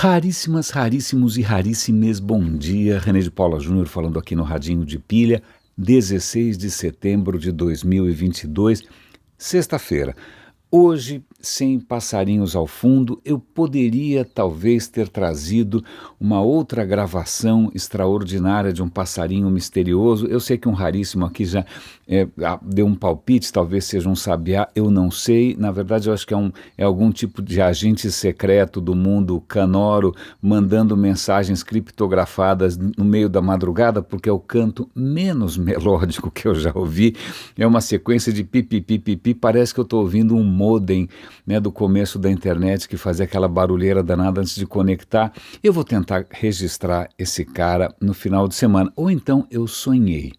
Raríssimas, raríssimos e raríssimes, bom dia. René de Paula Júnior falando aqui no Radinho de Pilha, 16 de setembro de 2022, sexta-feira. Hoje, sem passarinhos ao fundo, eu poderia talvez ter trazido uma outra gravação extraordinária de um passarinho misterioso. Eu sei que um raríssimo aqui já deu um palpite, talvez seja um sabiá, eu não sei. Na verdade, eu acho que é algum tipo de agente secreto do mundo canoro mandando mensagens criptografadas no meio da madrugada, porque é o canto menos melódico que eu já ouvi. É uma sequência de pipi, parece que eu estou ouvindo um modem, né, do começo da internet que fazia aquela barulheira danada antes de conectar. Eu vou tentar registrar esse cara no final de semana, ou então eu sonhei.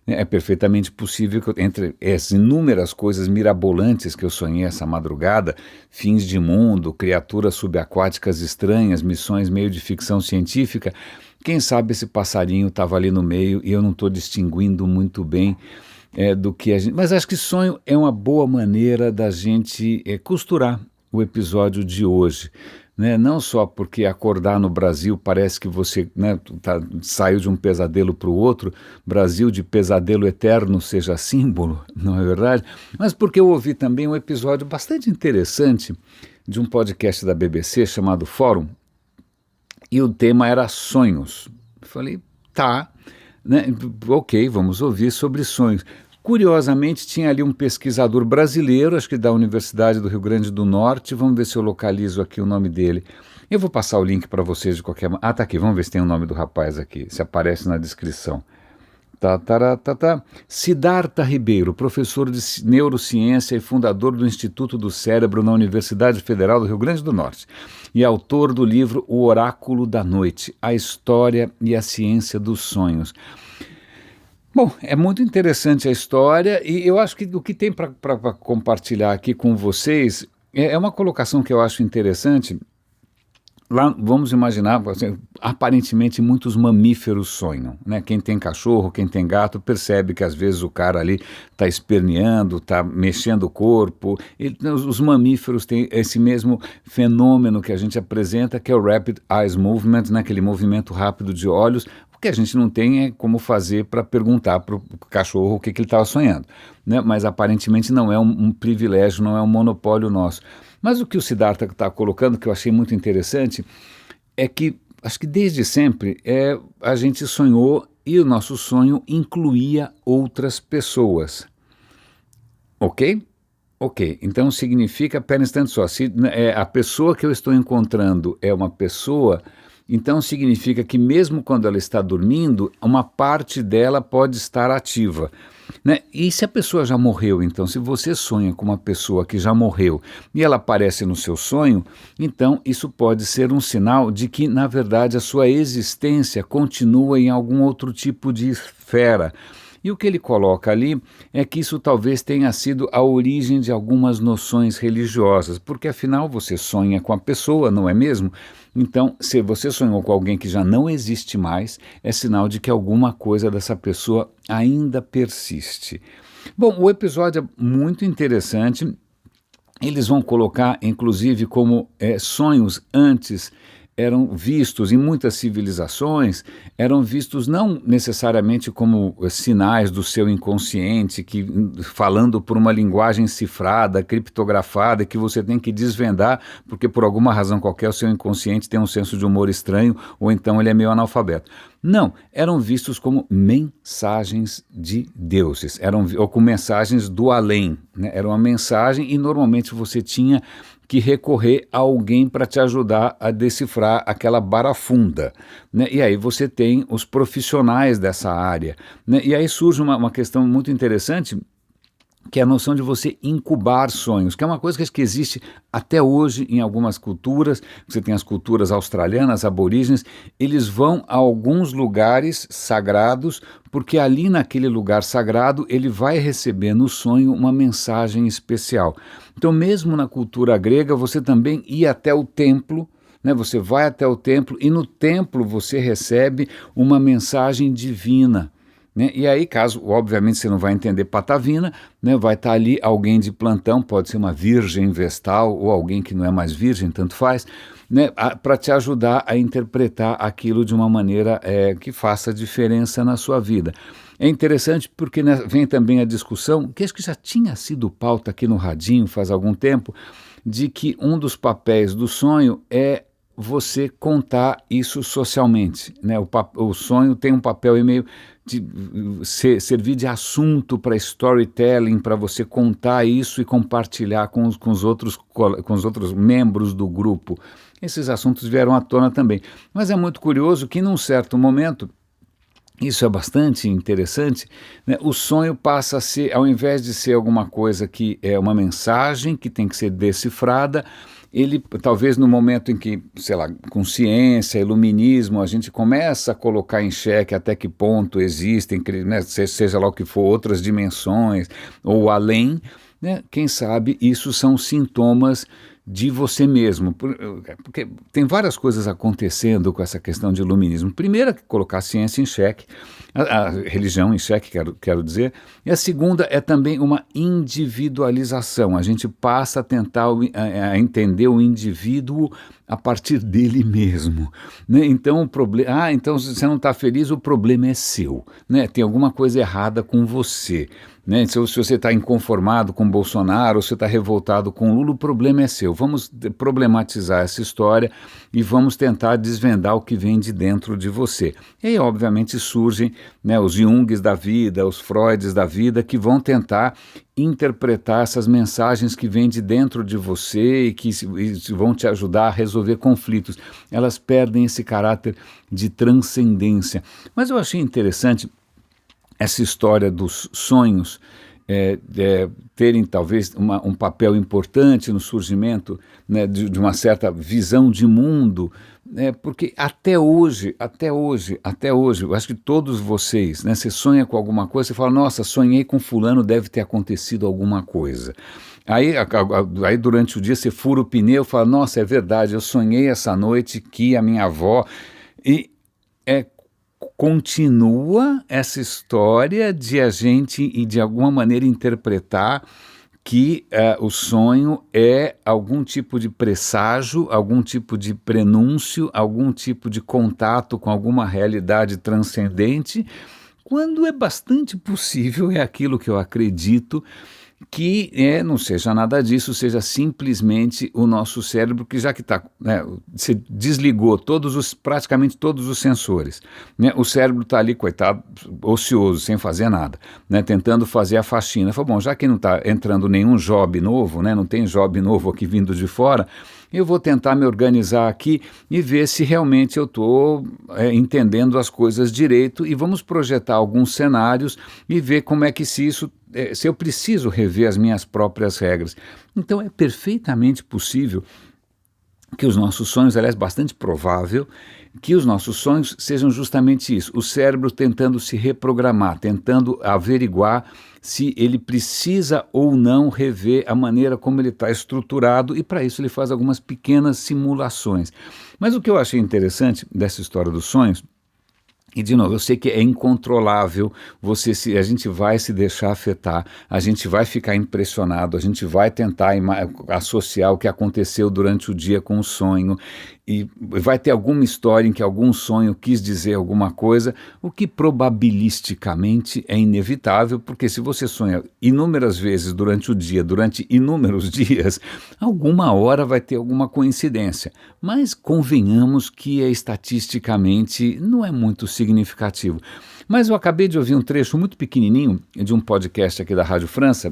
É perfeitamente possível que entre as inúmeras coisas mirabolantes que eu sonhei essa madrugada, fins de mundo, criaturas subaquáticas estranhas, missões meio de ficção científica, quem sabe esse passarinho estava ali no meio e eu não estou distinguindo muito bem do que a gente... Mas acho que sonho é uma boa maneira da gente costurar o episódio de hoje. Né? Não só porque acordar no Brasil parece que você, né, saiu de um pesadelo para o outro, Brasil de pesadelo eterno seja símbolo, não é verdade? Mas porque eu ouvi também um episódio bastante interessante de um podcast da BBC chamado Fórum, e o tema era sonhos. Eu falei, tá, né, ok, vamos ouvir sobre sonhos. Curiosamente, tinha ali um pesquisador brasileiro, acho que da Universidade do Rio Grande do Norte, vamos ver se eu localizo aqui o nome dele. Eu vou passar o link para vocês de qualquer maneira. Ah, tá aqui, vamos ver se tem o nome do rapaz aqui, se aparece na descrição. Siddhartha Ribeiro, professor de neurociência e fundador do Instituto do Cérebro na Universidade Federal do Rio Grande do Norte e autor do livro O Oráculo da Noite, a História e a Ciência dos Sonhos. Bom, é muito interessante a história e eu acho que o que tem para compartilhar aqui com vocês é uma colocação que eu acho interessante. Lá, vamos imaginar, assim, aparentemente muitos mamíferos sonham, né? Quem tem cachorro, quem tem gato, percebe que às vezes o cara ali está esperneando, está mexendo o corpo. Os mamíferos têm esse mesmo fenômeno que a gente apresenta, que é o Rapid Eyes Movement, né? Aquele movimento rápido de olhos. O que a gente não tem é como fazer para perguntar para o cachorro o que ele estava sonhando, né? Mas aparentemente não é um privilégio, não é um monopólio nosso. Mas o que o Siddhartha está colocando, que eu achei muito interessante, é que, acho que desde sempre, a gente sonhou e o nosso sonho incluía outras pessoas. Ok? Ok, então significa, pera um instante só, se a pessoa que eu estou encontrando é uma pessoa, então significa que mesmo quando ela está dormindo, uma parte dela pode estar ativa. Né? E se a pessoa já morreu, então, se você sonha com uma pessoa que já morreu e ela aparece no seu sonho, então isso pode ser um sinal de que, na verdade, a sua existência continua em algum outro tipo de esfera. E o que ele coloca ali é que isso talvez tenha sido a origem de algumas noções religiosas, porque afinal você sonha com a pessoa, não é mesmo? Então, se você sonhou com alguém que já não existe mais, é sinal de que alguma coisa dessa pessoa ainda persiste. Bom, o episódio é muito interessante. Eles vão colocar, inclusive, como sonhos antes eram vistos em muitas civilizações, eram vistos não necessariamente como sinais do seu inconsciente, que falando por uma linguagem cifrada, criptografada, que você tem que desvendar, porque por alguma razão qualquer o seu inconsciente tem um senso de humor estranho, ou então ele é meio analfabeto. Não, eram vistos como mensagens de deuses, ou com mensagens do além, né? Era uma mensagem e normalmente você tinha que recorrer a alguém para te ajudar a decifrar aquela barafunda, né? E aí você tem os profissionais dessa área, né? E aí surge uma questão muito interessante, que é a noção de você incubar sonhos, que é uma coisa que existe até hoje em algumas culturas. Você tem as culturas australianas, aborígenes, eles vão a alguns lugares sagrados, porque ali naquele lugar sagrado ele vai receber no sonho uma mensagem especial. Então mesmo na cultura grega você também ia até o templo, né? Você vai até o templo e no templo você recebe uma mensagem divina. né? E aí, caso, obviamente, você não vai entender patavina, né? Vai estar ali alguém de plantão, pode ser uma virgem vestal ou alguém que não é mais virgem, tanto faz, né? Para te ajudar a interpretar aquilo de uma maneira que faça diferença na sua vida. É interessante porque, né, vem também a discussão, que acho que já tinha sido pauta aqui no Radinho faz algum tempo, de que um dos papéis do sonho é você contar isso socialmente, né? O sonho tem um papel meio de servir de assunto para storytelling, para você contar isso e compartilhar com os outros membros do grupo. Esses assuntos vieram à tona também. Mas é muito curioso que, num certo momento, isso é bastante interessante, né? O sonho passa a ser, ao invés de ser alguma coisa que é uma mensagem que tem que ser decifrada, ele, talvez no momento em que, sei lá, com ciência, iluminismo, a gente começa a colocar em xeque até que ponto existem, né, seja lá o que for, outras dimensões, ou além, né, quem sabe isso são sintomas de você mesmo, porque tem várias coisas acontecendo com essa questão de iluminismo. Primeiro, é colocar a ciência em xeque, a religião em xeque, quero dizer, e a segunda é também uma individualização. A gente passa a tentar a entender o indivíduo a partir dele mesmo, né? Então o problema, então se você não está feliz, o problema é seu, né? Tem alguma coisa errada com você, né? Se você está inconformado com Bolsonaro, ou se está revoltado com Lula, o problema é seu. Vamos problematizar essa história e vamos tentar desvendar o que vem de dentro de você. E aí, obviamente, surgem, né, os Jungs da vida, os Freuds da vida, que vão tentar interpretar essas mensagens que vêm de dentro de você e que vão te ajudar a resolver conflitos. Elas perdem esse caráter de transcendência. Mas eu achei interessante essa história dos sonhos terem talvez um papel importante no surgimento, né, de uma certa visão de mundo, porque até hoje, eu acho que todos vocês, né, você sonha com alguma coisa, você fala, nossa, sonhei com fulano, deve ter acontecido alguma coisa. Aí durante o dia você fura o pneu e fala, nossa, é verdade, eu sonhei essa noite que a minha avó... E continua essa história de a gente, e de alguma maneira, interpretar que o sonho é algum tipo de presságio, algum tipo de prenúncio, algum tipo de contato com alguma realidade transcendente, quando é bastante possível, é aquilo que eu acredito, que não seja nada disso, seja simplesmente o nosso cérebro que já que está, né, você desligou praticamente todos os sensores, né, o cérebro está ali, coitado, ocioso, sem fazer nada, né, tentando fazer a faxina. Falei, bom, já que não está entrando nenhum job novo, né, não tem job novo aqui vindo de fora, eu vou tentar me organizar aqui e ver se realmente eu estou entendendo as coisas direito, e vamos projetar alguns cenários e ver como é que se eu preciso rever as minhas próprias regras. Então é perfeitamente possível que os nossos sonhos, aliás, bastante provável, que os nossos sonhos sejam justamente isso, o cérebro tentando se reprogramar, tentando averiguar se ele precisa ou não rever a maneira como ele está estruturado, e para isso ele faz algumas pequenas simulações. Mas o que eu achei interessante dessa história dos sonhos, e, de novo, eu sei que é incontrolável, a gente vai se deixar afetar, a gente vai ficar impressionado, a gente vai tentar associar o que aconteceu durante o dia com o sonho, e vai ter alguma história em que algum sonho quis dizer alguma coisa, o que probabilisticamente é inevitável, porque se você sonha inúmeras vezes durante o dia, durante inúmeros dias, alguma hora vai ter alguma coincidência. Mas convenhamos que estatisticamente não é muito significativo. Mas eu acabei de ouvir um trecho muito pequenininho de um podcast aqui da Rádio França,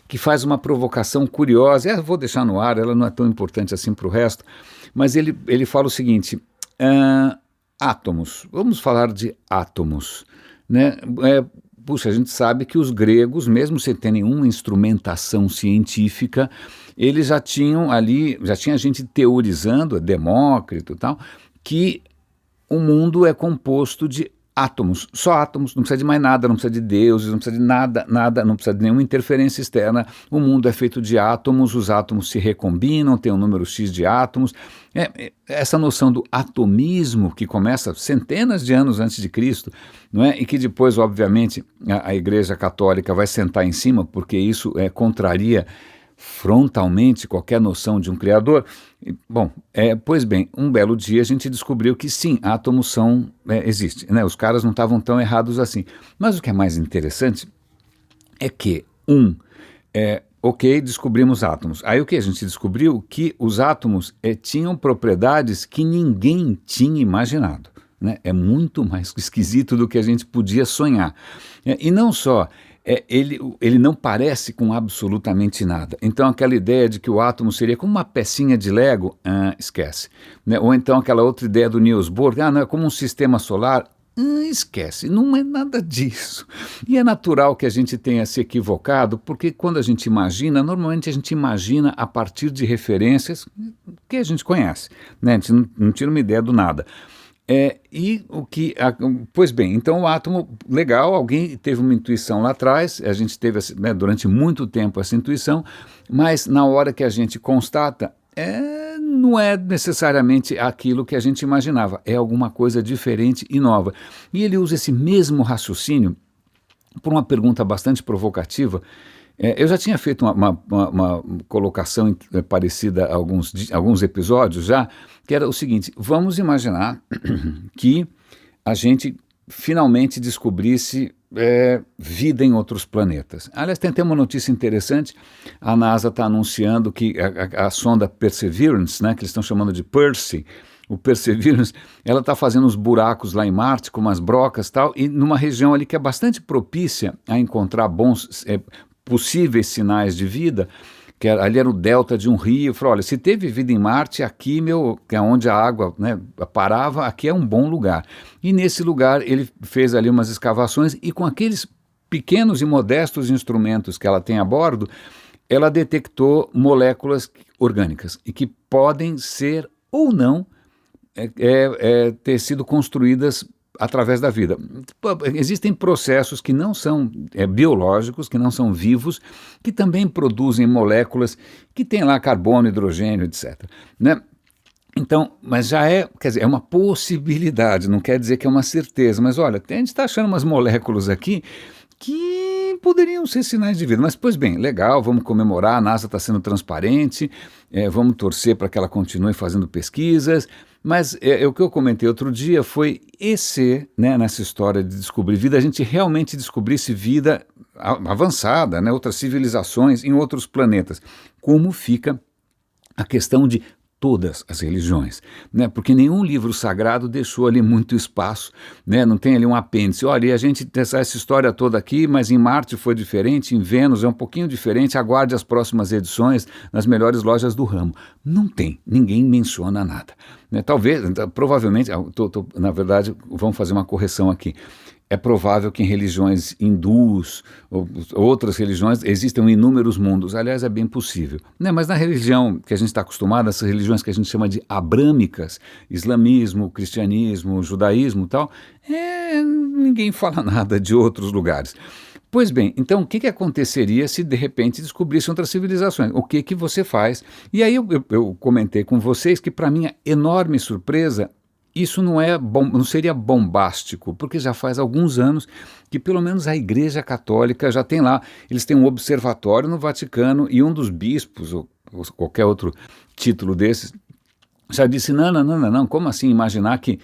que faz uma provocação curiosa, eu vou deixar no ar, ela não é tão importante assim para o resto, mas ele fala o seguinte, átomos, vamos falar de átomos, né? Puxa, a gente sabe que os gregos, mesmo sem ter nenhuma instrumentação científica, eles já tinha gente teorizando, Demócrito e tal, que o mundo é composto de átomos, só átomos, não precisa de mais nada, não precisa de deuses, não precisa de nada, nada, não precisa de nenhuma interferência externa. O mundo é feito de átomos, os átomos se recombinam, tem um número X de átomos. Essa noção do atomismo, que começa centenas de anos antes de Cristo, não é? E que depois, obviamente, a Igreja Católica vai sentar em cima, porque isso contraria frontalmente qualquer noção de um criador. Bom, pois bem, um belo dia a gente descobriu que sim, átomos existem, né? Os caras não estavam tão errados assim. Mas o que é mais interessante é que, ok, descobrimos átomos. Aí o que a gente descobriu? Que os átomos tinham propriedades que ninguém tinha imaginado, né? É muito mais esquisito do que a gente podia sonhar. E não só... ele não parece com absolutamente nada. Então aquela ideia de que o átomo seria como uma pecinha de Lego, esquece. Né? Ou então aquela outra ideia do Niels Bohr, não, é como um sistema solar, esquece, não é nada disso. E é natural que a gente tenha se equivocado, porque quando a gente imagina, normalmente a gente imagina a partir de referências que a gente conhece, né? A gente não tira uma ideia do nada. Pois bem, então o átomo, legal, alguém teve uma intuição lá atrás, a gente teve, né, durante muito tempo essa intuição, mas na hora que a gente constata, não é necessariamente aquilo que a gente imaginava, é alguma coisa diferente e nova. E ele usa esse mesmo raciocínio por uma pergunta bastante provocativa. Eu já tinha feito uma colocação parecida a alguns episódios já, que era o seguinte: vamos imaginar que a gente finalmente descobrisse vida em outros planetas. Aliás, tem até uma notícia interessante, a NASA está anunciando que a sonda Perseverance, né, que eles estão chamando de Percy, o Perseverance, ela está fazendo uns buracos lá em Marte, com umas brocas e tal, e numa região ali que é bastante propícia a encontrar possíveis sinais de vida, que ali era o delta de um rio. Falou, olha, se teve vida em Marte, aqui, que é onde a água, né, parava, aqui é um bom lugar. E nesse lugar ele fez ali umas escavações e com aqueles pequenos e modestos instrumentos que ela tem a bordo, ela detectou moléculas orgânicas e que podem ser ou não ter sido construídas através da vida. Existem processos que não são biológicos, que não são vivos, que também produzem moléculas que têm lá carbono, hidrogênio, etc. Né? Então, mas já quer dizer, é uma possibilidade, não quer dizer que é uma certeza, mas olha, a gente está achando umas moléculas aqui que poderiam ser sinais de vida. Mas, pois bem, legal, vamos comemorar, a NASA está sendo transparente, vamos torcer para que ela continue fazendo pesquisas, mas o que eu comentei outro dia foi né, nessa história de descobrir vida, a gente realmente descobrisse vida avançada, né, outras civilizações em outros planetas. Como fica a questão de todas as religiões, né? Porque nenhum livro sagrado deixou ali muito espaço, né? Não tem ali um apêndice, olha, a gente tem essa história toda aqui, mas em Marte foi diferente, em Vênus é um pouquinho diferente, aguarde as próximas edições nas melhores lojas do ramo. Não tem, ninguém menciona nada. Né? Talvez, provavelmente, na verdade, vamos fazer uma correção aqui. É provável que em religiões hindus ou outras religiões existam inúmeros mundos. Aliás, é bem possível. Né? Mas na religião que a gente está acostumado, essas religiões que a gente chama de abrâmicas, islamismo, cristianismo, judaísmo e tal, ninguém fala nada de outros lugares. Pois bem, então o que aconteceria se de repente descobrissem outras civilizações? O que você faz? E aí eu comentei com vocês que, para minha enorme surpresa, isso não seria bombástico, porque já faz alguns anos que pelo menos a Igreja Católica já tem lá, eles têm um observatório no Vaticano e um dos bispos, ou qualquer outro título desses, já disse, não, como assim imaginar que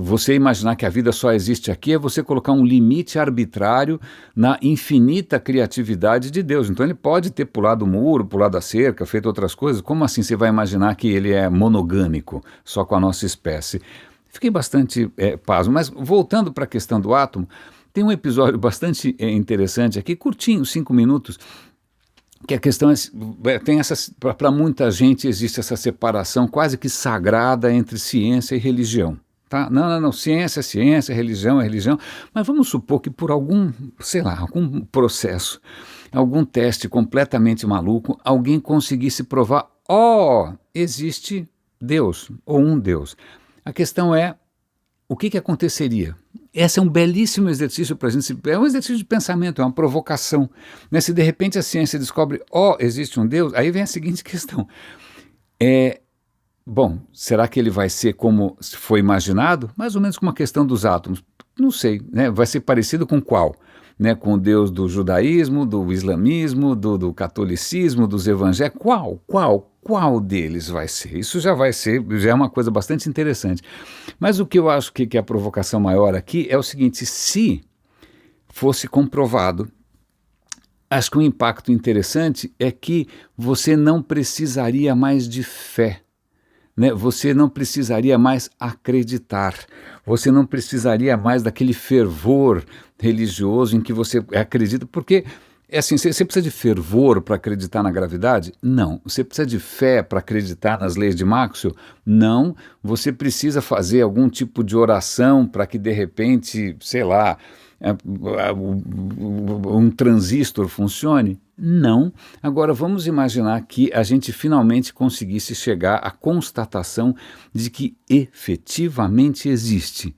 você imaginar que a vida só existe aqui é você colocar um limite arbitrário na infinita criatividade de Deus. Então ele pode ter pulado o muro, pulado a cerca, feito outras coisas. Como assim você vai imaginar que ele é monogâmico, só com a nossa espécie? Fiquei bastante pasmo, mas voltando para a questão do átomo, tem um episódio bastante interessante aqui, curtinho, 5 minutos, que a questão para muita gente existe essa separação quase que sagrada entre ciência e religião. Tá? Não, ciência é ciência, religião é religião, mas vamos supor que por algum processo, algum teste completamente maluco, alguém conseguisse provar, existe Deus, ou um Deus. A questão é, o que aconteceria? esse é um belíssimo exercício para a gente, é um exercício de pensamento, é uma provocação. Né? Se de repente a ciência descobre, existe um Deus, aí vem a seguinte questão, bom, será que ele vai ser como foi imaginado? Mais ou menos como a questão dos átomos. Não sei, né? Vai ser parecido com qual? Né? Com o Deus do judaísmo, do islamismo, do catolicismo, dos evangélicos? Qual deles vai ser? Isso já é uma coisa bastante interessante. Mas o que eu acho que é a provocação maior aqui é o seguinte, se fosse comprovado, acho que um impacto interessante é que você não precisaria mais de fé. Né? Você não precisaria mais acreditar, você não precisaria mais daquele fervor religioso em que você acredita, porque assim, você precisa de fervor para acreditar na gravidade? Não. Você precisa de fé para acreditar nas leis de Maxwell? Não. Você precisa fazer algum tipo de oração para que de repente, sei lá, um transistor funcione? Não. Agora vamos imaginar que a gente finalmente conseguisse chegar à constatação de que efetivamente existe.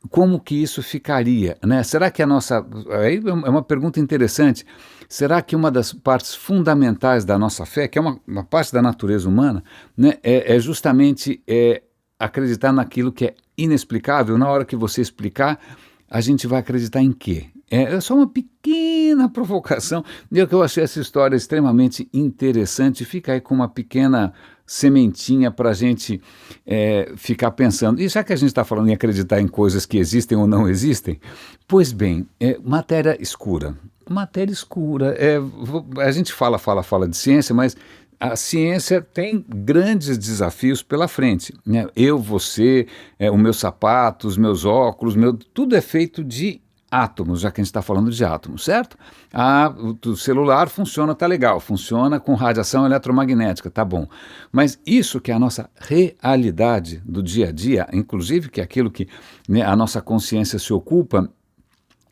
Como que isso ficaria? Né? Será que a nossa... Aí é uma pergunta interessante. Será que uma das partes fundamentais da nossa fé, que é uma parte da natureza humana, né, é justamente acreditar naquilo que é inexplicável? Na hora que você explicar, a gente vai acreditar em quê? É só uma pequena provocação. Eu achei essa história extremamente interessante. Fica aí com uma pequena sementinha para a gente ficar pensando. E já que a gente está falando em acreditar em coisas que existem ou não existem, pois bem, matéria escura. Matéria escura. A gente fala de ciência, mas a ciência tem grandes desafios pela frente. Né? Eu, você, os meus sapatos, meus óculos, tudo é feito de átomos, já que a gente está falando de átomos, certo? O celular funciona, tá legal, funciona com radiação eletromagnética, tá bom. Mas isso que é a nossa realidade do dia a dia, inclusive que é aquilo que, né, a nossa consciência se ocupa,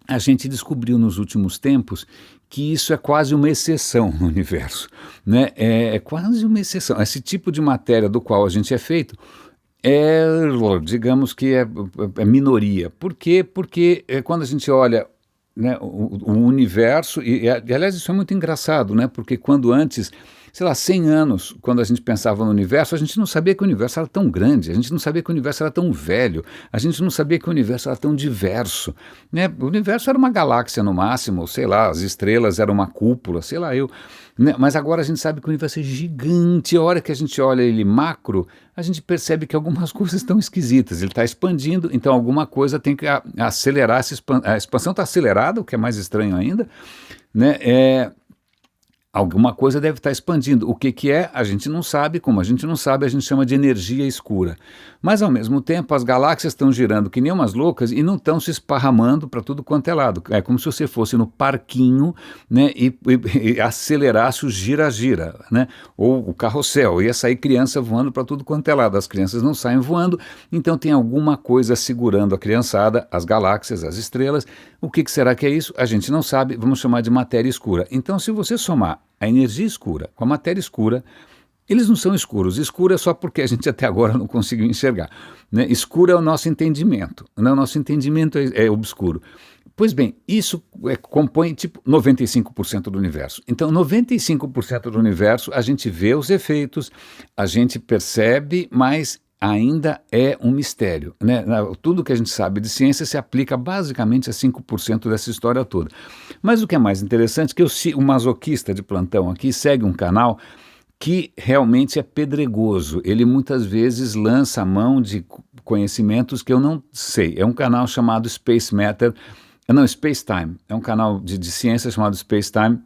a gente descobriu nos últimos tempos que isso é quase uma exceção no universo. Né? É quase uma exceção. Esse tipo de matéria do qual a gente é feito digamos que é minoria. Por quê? Porque quando a gente olha, né, o universo, e aliás isso é muito engraçado, né, porque quando antes, sei lá, 100 anos, quando a gente pensava no universo, a gente não sabia que o universo era tão grande, a gente não sabia que o universo era tão velho, a gente não sabia que o universo era tão diverso. Né? O universo era uma galáxia no máximo, sei lá, as estrelas eram uma cúpula, sei lá eu. Né? Mas agora a gente sabe que o universo é gigante, a hora que a gente olha ele macro, a gente percebe que algumas coisas estão esquisitas, ele está expandindo, então alguma coisa tem que acelerar, a expansão está acelerada, o que é mais estranho ainda, né? Alguma coisa deve estar expandindo. O que é, a gente não sabe. Como a gente não sabe, a gente chama de energia escura. Mas, ao mesmo tempo, as galáxias estão girando que nem umas loucas e não estão se esparramando para tudo quanto é lado. É como se você fosse no parquinho, né, e acelerasse o gira-gira, né, ou o carrossel. Ia sair criança voando para tudo quanto é lado. As crianças não saem voando, então tem alguma coisa segurando a criançada, as galáxias, as estrelas. O que será que é isso? A gente não sabe, vamos chamar de matéria escura. Então, se você somar a energia escura com a matéria escura, eles não são escuros. Escuro é só porque a gente até agora não conseguiu enxergar. Né? Escuro é o nosso entendimento. Né? O nosso entendimento é obscuro. Pois bem, isso compõe tipo 95% do universo. Então, 95% do universo a gente vê os efeitos, a gente percebe, mas ainda é um mistério. Né? Tudo que a gente sabe de ciência se aplica basicamente a 5% dessa história toda. Mas o que é mais interessante é que o masoquista de plantão aqui segue um canal que realmente é pedregoso. Ele muitas vezes lança a mão de conhecimentos que eu não sei. É um canal chamado Space Matter, não, Space Time. É um canal de ciência chamado Space Time.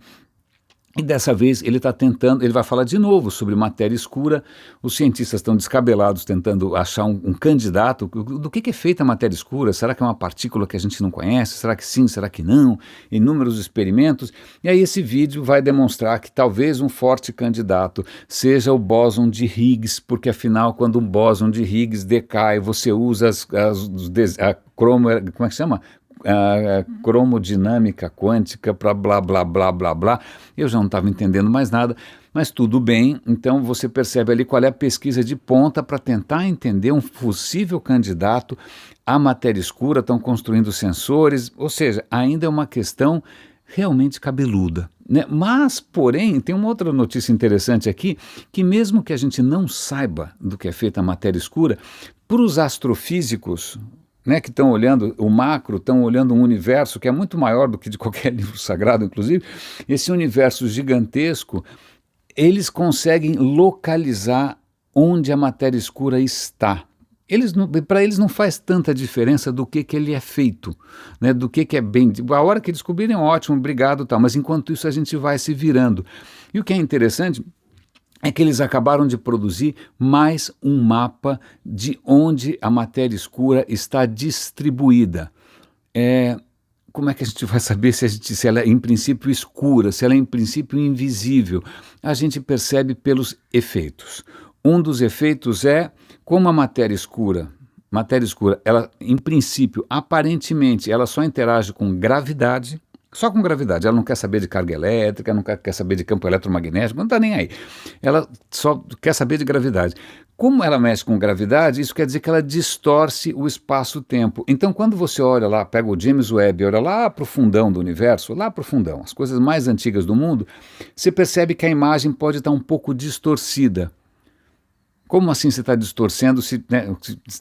E dessa vez ele está tentando, ele vai falar de novo sobre matéria escura. Os cientistas estão descabelados tentando achar um candidato. Do que é feita a matéria escura? Será que é uma partícula que a gente não conhece? Será que sim? Será que não? Inúmeros experimentos. E aí esse vídeo vai demonstrar que talvez um forte candidato seja o bóson de Higgs, porque afinal quando um bóson de Higgs decai, você usa como é que chama? A cromodinâmica quântica para blá, blá, blá, blá, blá. Eu já não estava entendendo mais nada. Mas tudo bem, então você percebe ali qual é a pesquisa de ponta para tentar entender um possível candidato à matéria escura, estão construindo sensores, ou seja, ainda é uma questão realmente cabeluda, né? Mas, porém, tem uma outra notícia interessante aqui, que mesmo que a gente não saiba do que é feita a matéria escura, para os astrofísicos, né, que estão olhando o macro, estão olhando um universo que é muito maior do que de qualquer livro sagrado, inclusive, esse universo gigantesco, eles conseguem localizar onde a matéria escura está. Para eles não faz tanta diferença do que ele é feito, né, do que é bem. A hora que descobrirem, ótimo, obrigado, tal, mas enquanto isso a gente vai se virando. E o que é interessante é que eles acabaram de produzir mais um mapa de onde a matéria escura está distribuída. Como é que a gente vai saber se ela é em princípio escura, se ela é em princípio invisível? A gente percebe pelos efeitos. Um dos efeitos é como a matéria escura, ela em princípio, aparentemente, ela só interage com gravidade, só com gravidade, ela não quer saber de carga elétrica, não quer saber de campo eletromagnético, não está nem aí. Ela só quer saber de gravidade. Como ela mexe com gravidade, isso quer dizer que ela distorce o espaço-tempo. Então, quando você olha lá, pega o James Webb, olha lá para o fundão do universo, lá para o fundão, as coisas mais antigas do mundo, você percebe que a imagem pode estar um pouco distorcida. Como assim você está distorcendo se, né,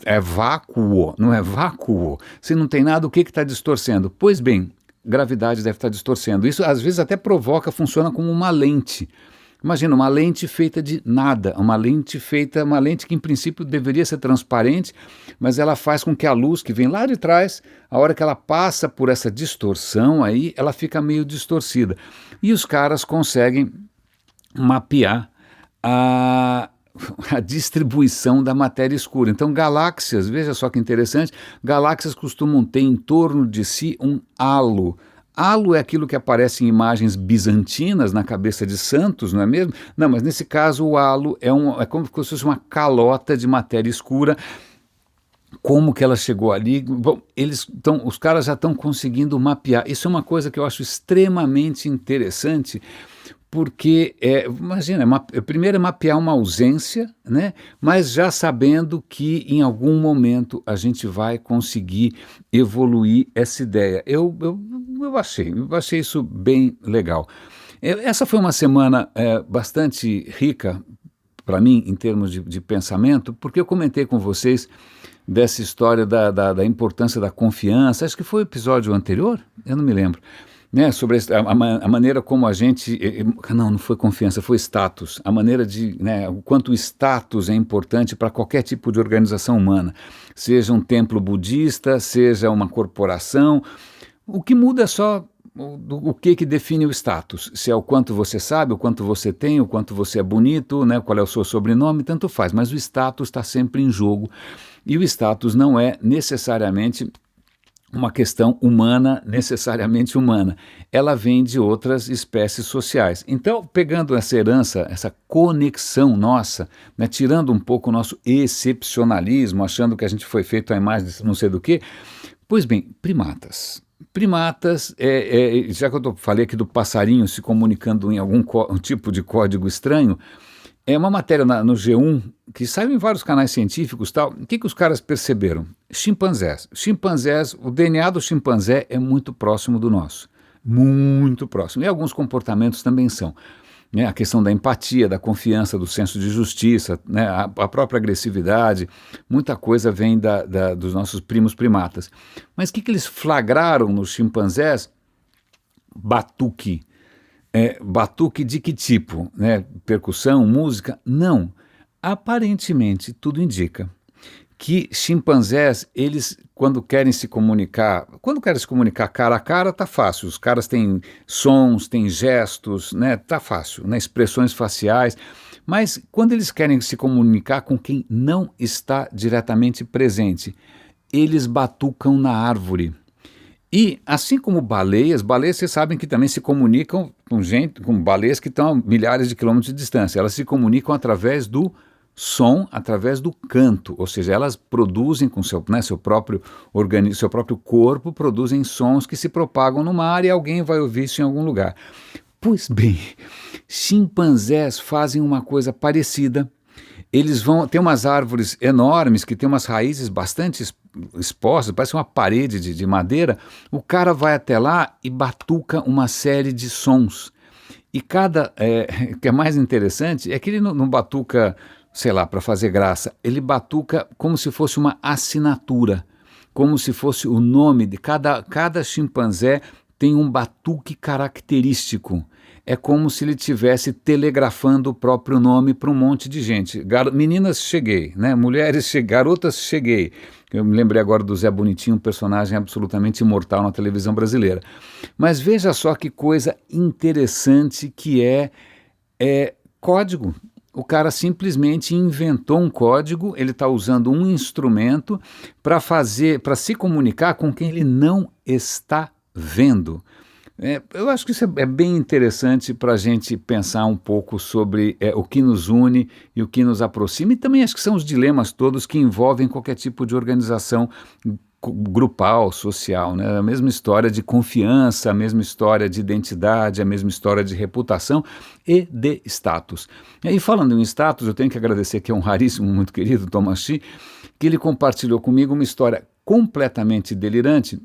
é vácuo? Não é vácuo? Se não tem nada, o que está distorcendo? Pois bem, gravidade deve estar distorcendo. Isso às vezes até funciona como uma lente. Imagina, uma lente feita de nada, uma lente que em princípio deveria ser transparente, mas ela faz com que a luz que vem lá de trás, a hora que ela passa por essa distorção aí, ela fica meio distorcida. E os caras conseguem mapear a distribuição da matéria escura. Então, galáxias, veja só que interessante, galáxias costumam ter em torno de si um halo. Halo é aquilo que aparece em imagens bizantinas na cabeça de santos, não é mesmo? Não, mas nesse caso o halo é como se fosse uma calota de matéria escura. Como que ela chegou ali? Bom, os caras já estão conseguindo mapear. Isso é uma coisa que eu acho extremamente interessante, porque, imagina, primeiro é mapear uma ausência, né? Mas já sabendo que em algum momento a gente vai conseguir evoluir essa ideia. Eu achei isso bem legal. Essa foi uma semana bastante rica para mim em termos de pensamento, porque eu comentei com vocês dessa história da importância da confiança, acho que foi o episódio anterior, eu não me lembro, né, sobre a maneira como a gente, não foi confiança, foi status, a maneira né, o quanto o status é importante para qualquer tipo de organização humana, seja um templo budista, seja uma corporação, o que muda é só o que define o status, se é o quanto você sabe, o quanto você tem, o quanto você é bonito, né, qual é o seu sobrenome, tanto faz, mas o status está sempre em jogo, e o status não é necessariamente uma questão humana, necessariamente humana. Ela vem de outras espécies sociais. Então, pegando essa herança, essa conexão nossa, né, tirando um pouco o nosso excepcionalismo, achando que a gente foi feito à imagem de não sei do que, pois bem, primatas. Primatas, já que eu falei aqui do passarinho se comunicando em algum tipo de código estranho, é uma matéria no G1 que saiu em vários canais científicos e tal. O que os caras perceberam? Chimpanzés. O DNA do chimpanzé é muito próximo do nosso. Muito próximo. E alguns comportamentos também são. Né? A questão da empatia, da confiança, do senso de justiça, né? a própria agressividade, muita coisa vem dos nossos primos primatas. Mas o que eles flagraram nos chimpanzés? Batuque. Batuque de que tipo? Né? Percussão, música? Não. Aparentemente, tudo indica que chimpanzés, eles, quando querem se comunicar cara a cara, tá fácil. Os caras têm sons, têm gestos, né? Tá fácil, né? Expressões faciais. Mas quando eles querem se comunicar com quem não está diretamente presente, eles batucam na árvore. E, assim como baleias vocês sabem que também se comunicam com baleias que estão a milhares de quilômetros de distância. Elas se comunicam através do som, através do canto, ou seja, elas produzem com seu próprio organismo, seu próprio corpo, produzem sons que se propagam no mar e alguém vai ouvir isso em algum lugar. Pois bem, chimpanzés fazem uma coisa parecida. Eles vão, tem umas árvores enormes que tem umas raízes bastante expostas, parece uma parede de madeira. O cara vai até lá e batuca uma série de sons. E o que é mais interessante é que ele não batuca, sei lá, para fazer graça, ele batuca como se fosse uma assinatura, como se fosse o nome de cada chimpanzé tem um batuque característico. É como se ele estivesse telegrafando o próprio nome para um monte de gente. Meninas, cheguei, né? Mulheres, garotas, cheguei. Eu me lembrei agora do Zé Bonitinho, um personagem absolutamente imortal na televisão brasileira. Mas veja só que coisa interessante que é código. O cara simplesmente inventou um código, ele está usando um instrumento para se comunicar com quem ele não está vendo. Eu acho que isso é bem interessante para a gente pensar um pouco sobre o que nos une e o que nos aproxima, e também acho que são os dilemas todos que envolvem qualquer tipo de organização grupal, social, né? A mesma história de confiança, a mesma história de identidade, a mesma história de reputação e de status. E aí, falando em status, eu tenho que agradecer que é um raríssimo, muito querido, Thomas Shi, que ele compartilhou comigo uma história completamente delirante,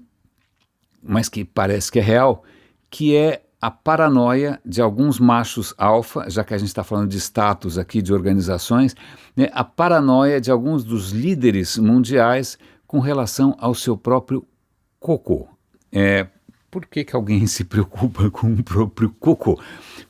mas que parece que é real, que é a paranoia de alguns machos alfa, já que a gente está falando de status aqui, de organizações, né, a paranoia de alguns dos líderes mundiais com relação ao seu próprio cocô. Por que alguém se preocupa com o próprio cocô?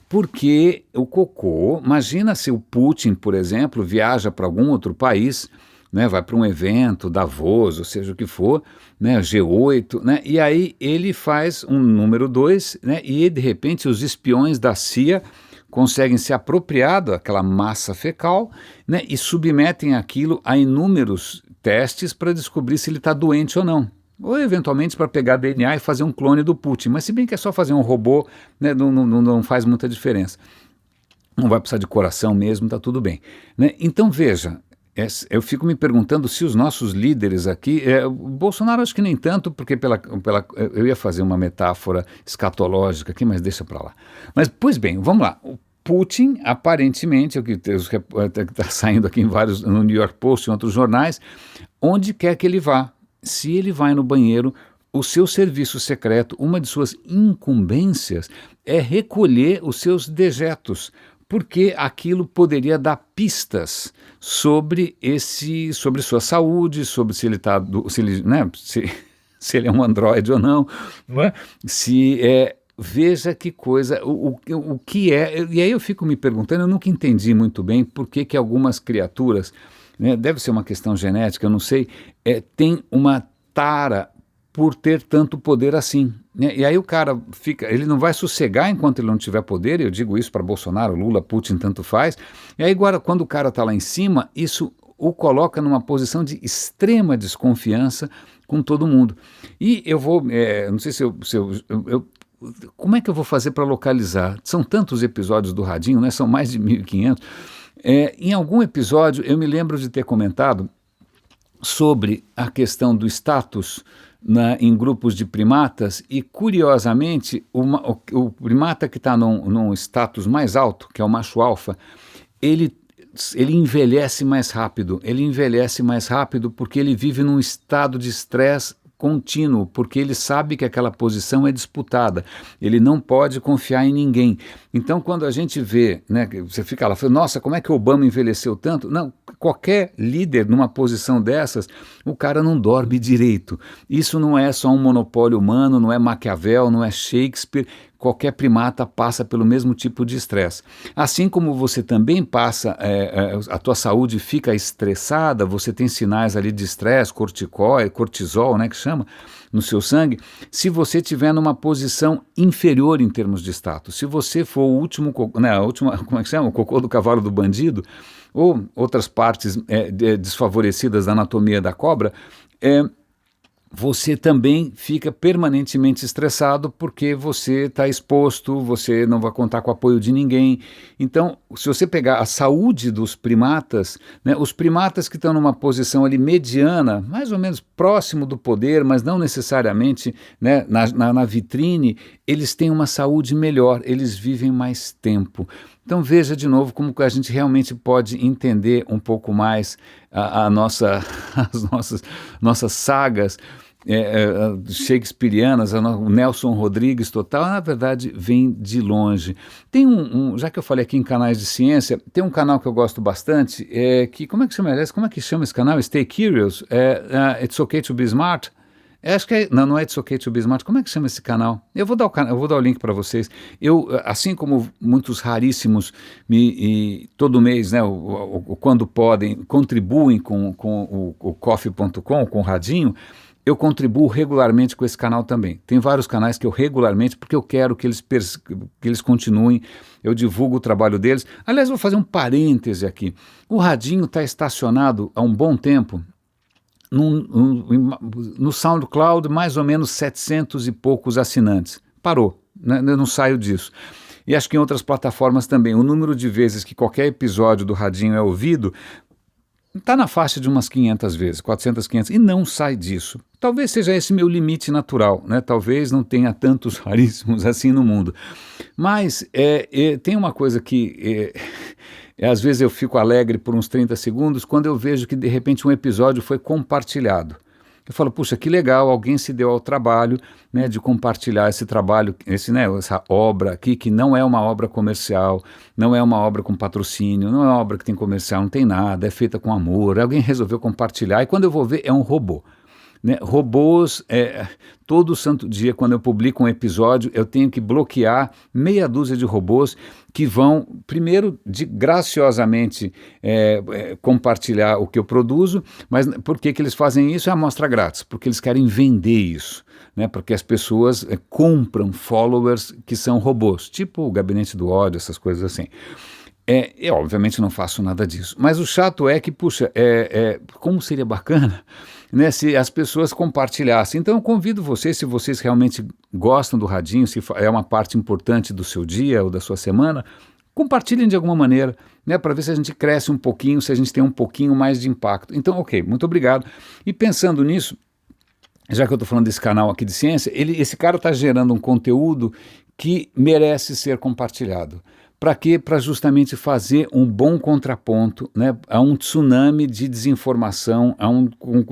Porque o cocô, imagina se o Putin, por exemplo, viaja para algum outro país, né, vai para um evento, Davos, ou seja o que for, né, G8, né, e aí ele faz um número 2, né, e de repente os espiões da CIA conseguem se apropriar daquela massa fecal, né, e submetem aquilo a inúmeros testes para descobrir se ele está doente ou não. Ou eventualmente para pegar DNA e fazer um clone do Putin, mas se bem que é só fazer um robô, né, não faz muita diferença. Não vai precisar de coração mesmo, está tudo bem. Né? Então veja, eu fico me perguntando se os nossos líderes aqui, o Bolsonaro acho que nem tanto, porque eu ia fazer uma metáfora escatológica aqui, mas deixa para lá. Mas, pois bem, vamos lá. O Putin, aparentemente, o que está saindo aqui no New York Post e em outros jornais, onde quer que ele vá, se ele vai no banheiro, o seu serviço secreto, uma de suas incumbências é recolher os seus dejetos, porque aquilo poderia dar pistas sobre sua saúde, sobre se ele está, se ele é um androide ou não, é? Veja que coisa, o que é, e aí eu fico me perguntando, eu nunca entendi muito bem por que algumas criaturas, né, deve ser uma questão genética, eu não sei, tem uma tara por ter tanto poder assim. Né? E aí o cara ele não vai sossegar enquanto ele não tiver poder, eu digo isso para Bolsonaro, Lula, Putin, tanto faz. E aí agora, quando o cara está lá em cima, isso o coloca numa posição de extrema desconfiança com todo mundo. E eu vou, não sei se como é que eu vou fazer para localizar? São tantos episódios do Radinho, né? São mais de 1.500. Em algum episódio eu me lembro de ter comentado sobre a questão do status em grupos de primatas e, curiosamente, o primata que está num status mais alto, que é o macho alfa, ele envelhece mais rápido. Ele envelhece mais rápido porque ele vive num estado de estresse contínuo, porque ele sabe que aquela posição é disputada, ele não pode confiar em ninguém. Então, quando a gente vê, né, você fica lá, nossa, como é que Obama envelheceu tanto? Não, qualquer líder numa posição dessas, o cara não dorme direito. Isso não é só um monopólio humano, não é Maquiavel, não é Shakespeare. Qualquer primata passa pelo mesmo tipo de estresse. Assim como você também passa, a tua saúde fica estressada, você tem sinais ali de estresse, cortisol, né, que chama, no seu sangue, se você estiver numa posição inferior em termos de status. Se você for o último, né, como é que chama? O cocô do cavalo do bandido, ou outras partes desfavorecidas da anatomia da cobra, você também fica permanentemente estressado porque você está exposto, você não vai contar com o apoio de ninguém. Então, se você pegar a saúde dos primatas, né, os primatas que estão numa posição ali mediana, mais ou menos próximo do poder, mas não necessariamente, né, na vitrine, eles têm uma saúde melhor, eles vivem mais tempo. Então veja de novo como que a gente realmente pode entender um pouco mais a nossa, nossas sagas shakespearianas, o Nelson Rodrigues total, na verdade vem de longe. Tem já que eu falei aqui em canais de ciência, tem um canal que eu gosto bastante, como é que chama, aliás, como é que chama esse canal? Stay Curious, It's Okay to Be Smart. Acho que não é It's Okay to Be Smart. Como é que chama esse canal? Eu vou dar o link para vocês. Eu, assim como muitos raríssimos, todo mês, né, quando podem, contribuem com o Coffee.com, com o Radinho, eu contribuo regularmente com esse canal também. Tem vários canais que eu regularmente, porque eu quero que eles continuem, eu divulgo o trabalho deles. Aliás, vou fazer um parêntese aqui. O Radinho está estacionado há um bom tempo, no SoundCloud, mais ou menos 700 e poucos assinantes. Parou, né? Eu não saio disso. E acho que em outras plataformas também. O número de vezes que qualquer episódio do Radinho é ouvido está na faixa de umas 500 vezes, 400, 500, e não sai disso. Talvez seja esse meu limite natural, né? Talvez não tenha tantos raríssimos assim no mundo. Mas tem uma coisa que... às vezes eu fico alegre por uns 30 segundos quando eu vejo que de repente um episódio foi compartilhado. Eu falo, puxa, que legal, alguém se deu ao trabalho, né, de compartilhar esse trabalho, essa obra aqui, que não é uma obra comercial, não é uma obra com patrocínio, não é uma obra que tem comercial, não tem nada, é feita com amor. Alguém resolveu compartilhar e quando eu vou ver é um robô. Né? Robôs, todo santo dia, quando eu publico um episódio, eu tenho que bloquear meia dúzia de robôs que vão, primeiro, graciosamente compartilhar o que eu produzo, mas por que eles fazem isso? É amostra grátis, porque eles querem vender isso, né? Porque as pessoas compram followers que são robôs, tipo o Gabinete do Ódio, essas coisas assim. Eu obviamente não faço nada disso, mas o chato é que, puxa, como seria bacana, né, se as pessoas compartilhassem. Então eu convido vocês, se vocês realmente gostam do Radinho, se é uma parte importante do seu dia ou da sua semana, compartilhem de alguma maneira, né, para ver se a gente cresce um pouquinho, se a gente tem um pouquinho mais de impacto. Então, ok, muito obrigado. E pensando nisso, já que eu estou falando desse canal aqui de ciência, esse cara está gerando um conteúdo que merece ser compartilhado. Para quê? Para justamente fazer um bom contraponto, né, a um tsunami de desinformação, a um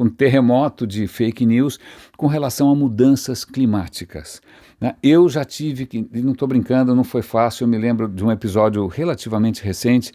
terremoto de fake news com relação a mudanças climáticas. Né? Eu já tive, não estou brincando, não foi fácil, eu me lembro de um episódio relativamente recente,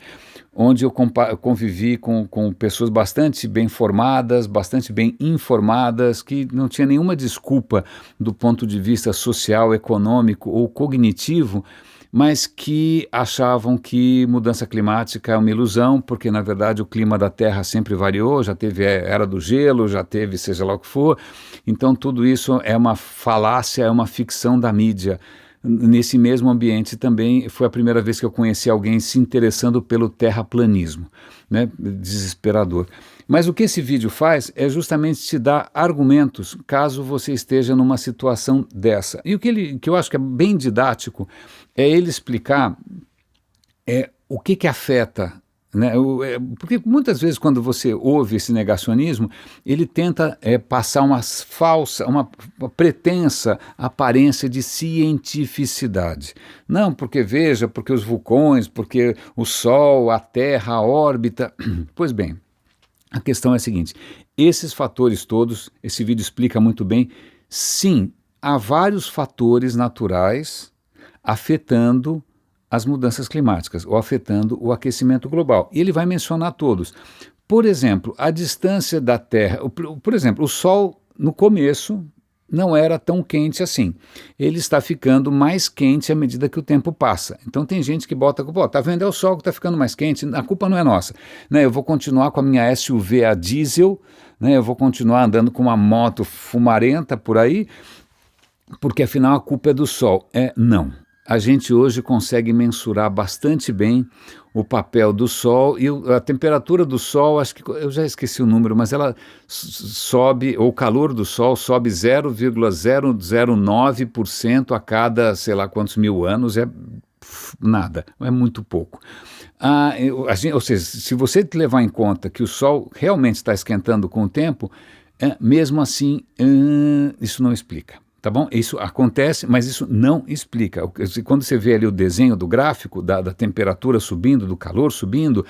onde eu convivi com pessoas bastante bem formadas, bastante bem informadas, que não tinha nenhuma desculpa do ponto de vista social, econômico ou cognitivo, mas que achavam que mudança climática é uma ilusão, porque na verdade o clima da Terra sempre variou, já teve era do gelo, já teve seja lá o que for, então tudo isso é uma falácia, é uma ficção da mídia. Nesse mesmo ambiente também foi a primeira vez que eu conheci alguém se interessando pelo terraplanismo, né? Desesperador. Mas o que esse vídeo faz é justamente te dar argumentos caso você esteja numa situação dessa. E o que eu acho que é bem didático é ele explicar o que afeta, né? Porque muitas vezes quando você ouve esse negacionismo, ele tenta passar uma pretensa aparência de cientificidade. Não, porque veja, porque os vulcões, porque o Sol, a Terra, a órbita. Pois bem, a questão é a seguinte, esses fatores todos, esse vídeo explica muito bem, sim, há vários fatores naturais afetando as mudanças climáticas ou afetando o aquecimento global. E ele vai mencionar todos. Por exemplo, a distância da Terra, por exemplo, o Sol no começo não era tão quente assim. Ele está ficando mais quente à medida que o tempo passa. Então tem gente que bota a culpa, tá vendo, é o Sol que está ficando mais quente, a culpa não é nossa. Né, eu vou continuar com a minha SUV a diesel, né, eu vou continuar andando com uma moto fumarenta por aí, porque afinal a culpa é do Sol. Não. a gente hoje consegue mensurar bastante bem o papel do Sol e a temperatura do Sol, acho que eu já esqueci o número, mas ela sobe, ou o calor do Sol sobe 0,009% a cada sei lá quantos mil anos, nada, é muito pouco. Ou seja, se você levar em conta que o Sol realmente está esquentando com o tempo, mesmo assim, isso não explica. Tá bom? Isso acontece, mas isso não explica. Quando você vê ali o desenho do gráfico, da temperatura subindo, do calor subindo,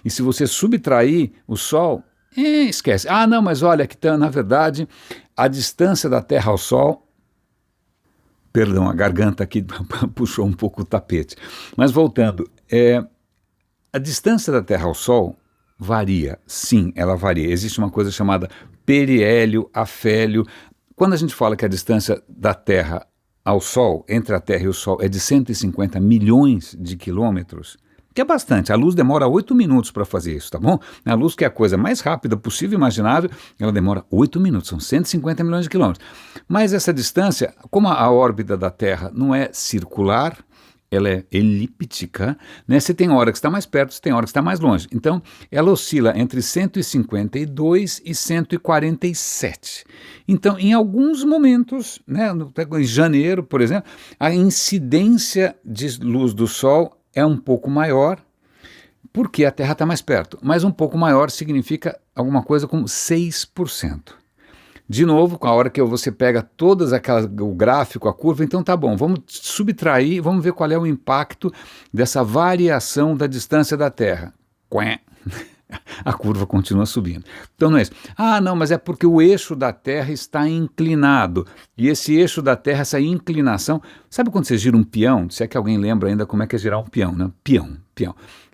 e se você subtrair o Sol, esquece. Não, mas olha, que na verdade, a distância da Terra ao Sol... Perdão, a garganta aqui puxou um pouco o tapete. Mas voltando, a distância da Terra ao Sol varia. Sim, ela varia. Existe uma coisa chamada periélio, afélio. Quando a gente fala que a distância da Terra ao Sol, entre a Terra e o Sol, é de 150 milhões de quilômetros, que é bastante. A luz demora 8 minutos para fazer isso, tá bom? A luz, que é a coisa mais rápida possível e imaginável, ela demora 8 minutos, são 150 milhões de quilômetros. Mas essa distância, como a órbita da Terra não é circular, ela é elíptica, né? Você tem hora que está mais perto, você tem hora que está mais longe. Então, ela oscila entre 152 e 147. Então, em alguns momentos, né, em janeiro, por exemplo, a incidência de luz do Sol é um pouco maior, porque a Terra está mais perto. Mas um pouco maior significa alguma coisa como 6%. De novo, com a hora que você pega todas o gráfico, a curva, então tá bom, vamos subtrair, vamos ver qual é o impacto dessa variação da distância da Terra. A curva continua subindo. Então não é isso. Não, mas é porque o eixo da Terra está inclinado. E esse eixo da Terra, essa inclinação... Sabe quando você gira um peão? Se é que alguém lembra ainda como é que é girar um peão, né? Peão.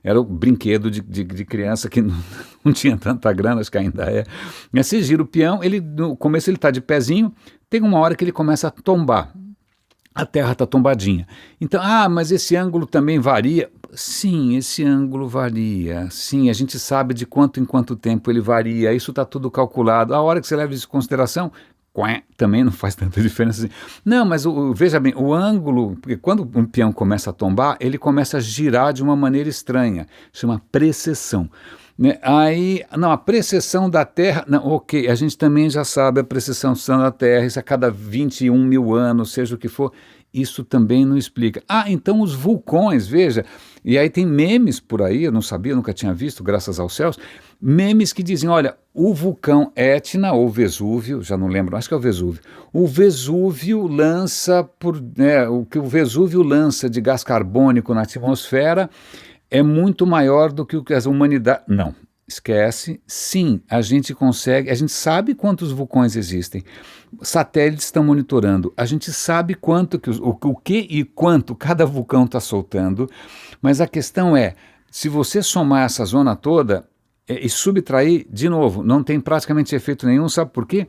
Era o brinquedo de criança que não tinha tanta grana, acho que ainda é. Mas você gira o peão, no começo ele está de pezinho, tem uma hora que ele começa a tombar. A Terra está tombadinha. Então, mas esse ângulo também varia. Sim, esse ângulo varia. Sim, a gente sabe de quanto em quanto tempo ele varia. Isso está tudo calculado. A hora que você leva isso em consideração, também não faz tanta diferença assim. Não, mas veja bem, o ângulo, porque quando um peão começa a tombar, ele começa a girar de uma maneira estranha, chama precessão. Né? A precessão da Terra, ok, a gente também já sabe a precessão da Terra, isso a cada 21 mil anos, seja o que for, isso também não explica. Então os vulcões, veja, e aí tem memes por aí, eu não sabia, nunca tinha visto, graças aos céus, memes que dizem, olha, o vulcão Etna ou Vesúvio, já não lembro, acho que é o Vesúvio lança, o que o Vesúvio lança de gás carbônico na atmosfera é muito maior do que o que a humanidade... Não, esquece. Sim, a gente sabe quantos vulcões existem. Satélites estão monitorando. A gente sabe o que e quanto cada vulcão está soltando. Mas a questão é, se você somar essa zona toda e subtrair, de novo, não tem praticamente efeito nenhum. Sabe por quê?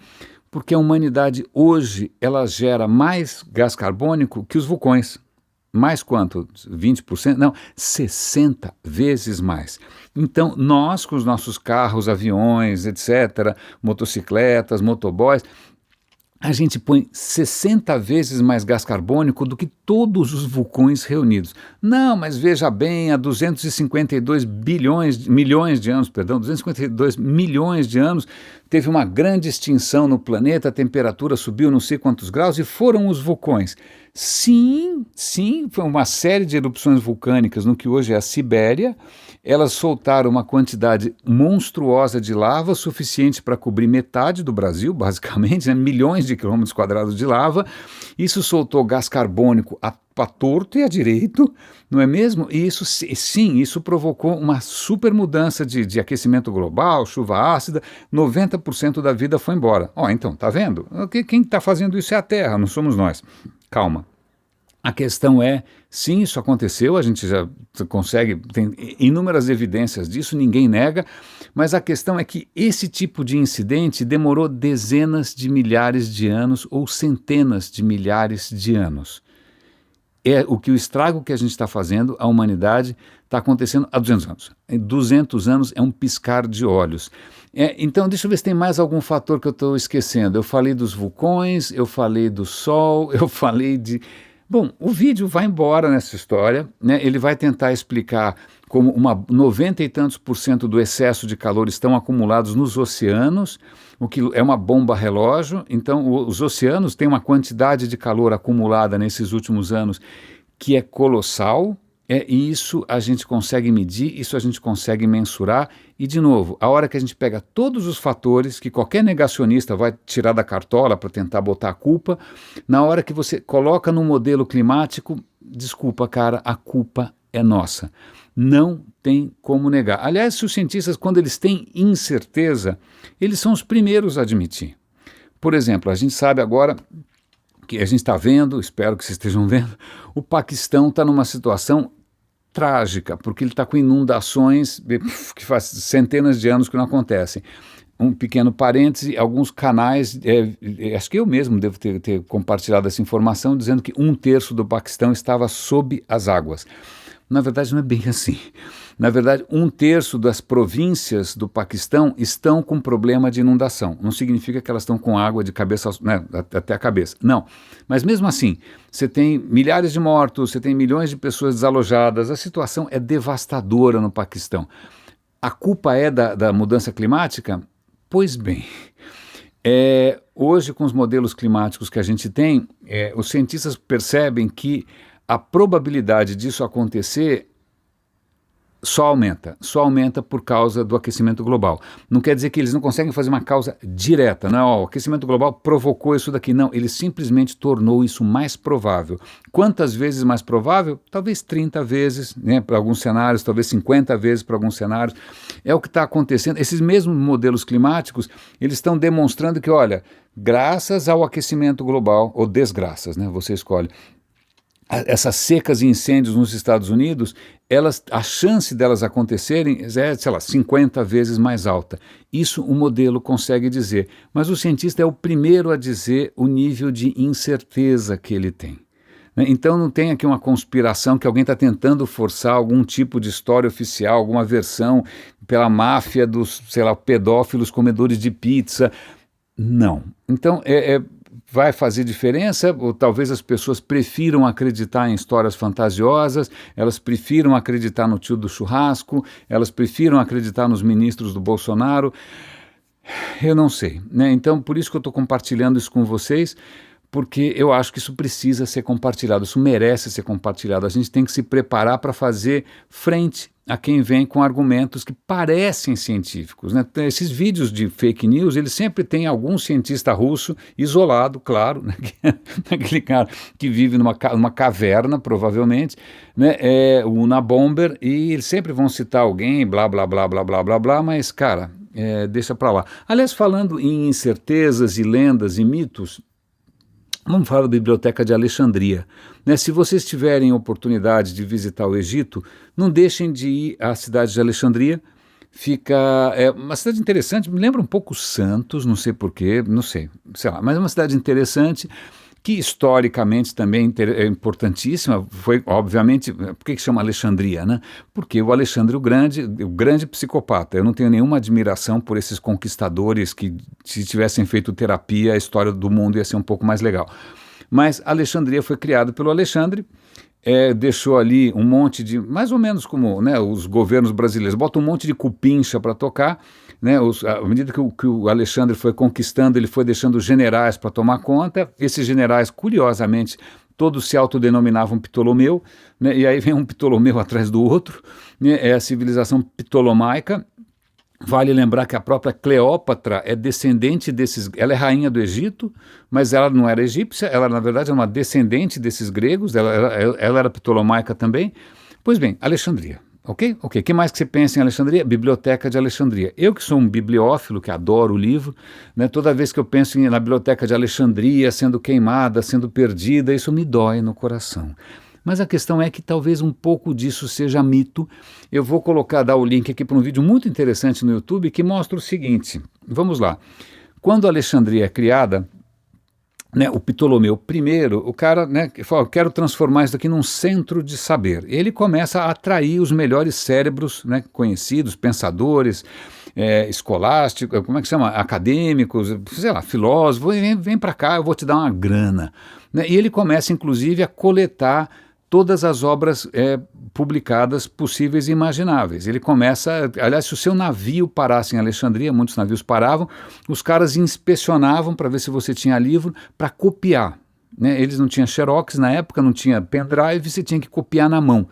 Porque a humanidade hoje, ela gera mais gás carbônico que os vulcões. Mais quanto? 20%? Não, 60 vezes mais. Então, nós com os nossos carros, aviões, etc., motocicletas, motoboys, a gente põe 60 vezes mais gás carbônico do que todos os vulcões reunidos. Não, mas veja bem, há 252 milhões de anos, teve uma grande extinção no planeta, a temperatura subiu não sei quantos graus e foram os vulcões. Sim, foi uma série de erupções vulcânicas no que hoje é a Sibéria. Elas soltaram uma quantidade monstruosa de lava, suficiente para cobrir metade do Brasil, basicamente, né? Milhões de quilômetros quadrados de lava. Isso soltou gás carbônico a torto e a direito, não é mesmo? E isso provocou uma super mudança de aquecimento global, chuva ácida, 90% da vida foi embora. Então, tá vendo? Quem está fazendo isso é a Terra, não somos nós. Calma. A questão é, sim, isso aconteceu, a gente já tem inúmeras evidências disso, ninguém nega, mas a questão é que esse tipo de incidente demorou dezenas de milhares de anos ou centenas de milhares de anos. O estrago que a gente está fazendo, a humanidade, está acontecendo há 200 anos. 200 anos é um piscar de olhos. Então, deixa eu ver se tem mais algum fator que eu estou esquecendo. Eu falei dos vulcões, eu falei do Sol, eu falei de... Bom, o vídeo vai embora nessa história, né? Ele vai tentar explicar como 90 e tantos por cento do excesso de calor estão acumulados nos oceanos, o que é uma bomba relógio. Então, os oceanos têm uma quantidade de calor acumulada nesses últimos anos que é colossal. E isso a gente consegue medir, isso a gente consegue mensurar. E, de novo, a hora que a gente pega todos os fatores que qualquer negacionista vai tirar da cartola para tentar botar a culpa, na hora que você coloca no modelo climático, desculpa, cara, a culpa é nossa. Não tem como negar. Aliás, se os cientistas, quando eles têm incerteza, eles são os primeiros a admitir. Por exemplo, a gente sabe agora que a gente está vendo, espero que vocês estejam vendo, o Paquistão está numa situação trágica, porque ele está com inundações que faz centenas de anos que não acontecem. Um pequeno parêntese, alguns canais, acho que eu mesmo devo ter compartilhado essa informação, dizendo que 1/3 do Paquistão estava sob as águas. Na verdade, não é bem assim. Na verdade, 1/3 das províncias do Paquistão estão com problema de inundação. Não significa que elas estão com água de cabeça, né, até a cabeça. Não. Mas mesmo assim, você tem milhares de mortos, você tem milhões de pessoas desalojadas. A situação é devastadora no Paquistão. A culpa é da mudança climática? Pois bem, hoje com os modelos climáticos que a gente tem, os cientistas percebem que a probabilidade disso acontecer só aumenta por causa do aquecimento global. Não quer dizer que eles não conseguem fazer uma causa direta, não é? O aquecimento global provocou isso daqui, não, ele simplesmente tornou isso mais provável. Quantas vezes mais provável? Talvez 30 vezes, né, para alguns cenários, talvez 50 vezes para alguns cenários. É o que está acontecendo. Esses mesmos modelos climáticos, eles estão demonstrando que, olha, graças ao aquecimento global, ou desgraças, né, você escolhe, essas secas e incêndios nos Estados Unidos, a chance delas acontecerem é, sei lá, 50 vezes mais alta. Isso o modelo consegue dizer, mas o cientista é o primeiro a dizer o nível de incerteza que ele tem. Então não tem aqui uma conspiração que alguém está tentando forçar algum tipo de história oficial, alguma versão pela máfia dos, sei lá, pedófilos comedores de pizza. Não. Então vai fazer diferença, ou talvez as pessoas prefiram acreditar em histórias fantasiosas, elas prefiram acreditar no tio do churrasco, elas prefiram acreditar nos ministros do Bolsonaro, eu não sei, né? Então por isso que eu estou compartilhando isso com vocês, porque eu acho que isso precisa ser compartilhado, isso merece ser compartilhado. A gente tem que se preparar para fazer frente a quem vem com argumentos que parecem científicos, né? Esses vídeos de fake news, eles sempre têm algum cientista russo isolado, claro, né? Aquele cara que vive numa caverna, provavelmente, né? O Unabomber, e eles sempre vão citar alguém, blá, blá, blá, blá, blá, blá, blá, mas, cara, deixa para lá. Aliás, falando em incertezas e lendas e mitos, vamos falar da Biblioteca de Alexandria, né? Se vocês tiverem oportunidade de visitar o Egito, não deixem de ir à cidade de Alexandria. É uma cidade interessante, me lembra um pouco Santos, não sei porquê, não sei lá, mas é uma cidade interessante, que historicamente também é importantíssima. Foi, obviamente, por que chama Alexandria, né? Porque o Alexandre o grande psicopata. Eu não tenho nenhuma admiração por esses conquistadores que, se tivessem feito terapia, a história do mundo ia ser um pouco mais legal. Mas Alexandria foi criada pelo Alexandre, deixou ali um monte de, mais ou menos como, né, os governos brasileiros, botam um monte de cupincha para tocar, né, à medida que o Alexandre foi conquistando, ele foi deixando generais para tomar conta. Esses generais, curiosamente, todos se autodenominavam Ptolomeu, né, e aí vem um Ptolomeu atrás do outro, né, é a civilização ptolomaica. Vale lembrar que a própria Cleópatra é descendente desses, ela é rainha do Egito, mas ela não era egípcia, ela na verdade é uma descendente desses gregos, ela era ptolomaica também. Pois bem, Alexandria, ok? O que mais que você pensa em Alexandria? Biblioteca de Alexandria. Eu que sou um bibliófilo, que adoro o livro, né, toda vez que eu penso na Biblioteca de Alexandria sendo queimada, sendo perdida, isso me dói no coração. Mas a questão é que talvez um pouco disso seja mito. Eu vou dar o link aqui para um vídeo muito interessante no YouTube que mostra o seguinte. Vamos lá. Quando Alexandria é criada, né, o Ptolomeu I, o cara, né, fala, eu quero transformar isso aqui num centro de saber. Ele começa a atrair os melhores cérebros, né, conhecidos, pensadores, escolásticos, como é que chama? Acadêmicos, sei lá, filósofos, vem para cá, eu vou te dar uma grana. Né? E ele começa, inclusive, a coletar todas as obras publicadas possíveis e imagináveis. Ele começa, aliás, se o seu navio parasse em Alexandria, muitos navios paravam, os caras inspecionavam para ver se você tinha livro para copiar. Né? Eles não tinham xerox na época, não tinha pendrive, você tinha que copiar na mão.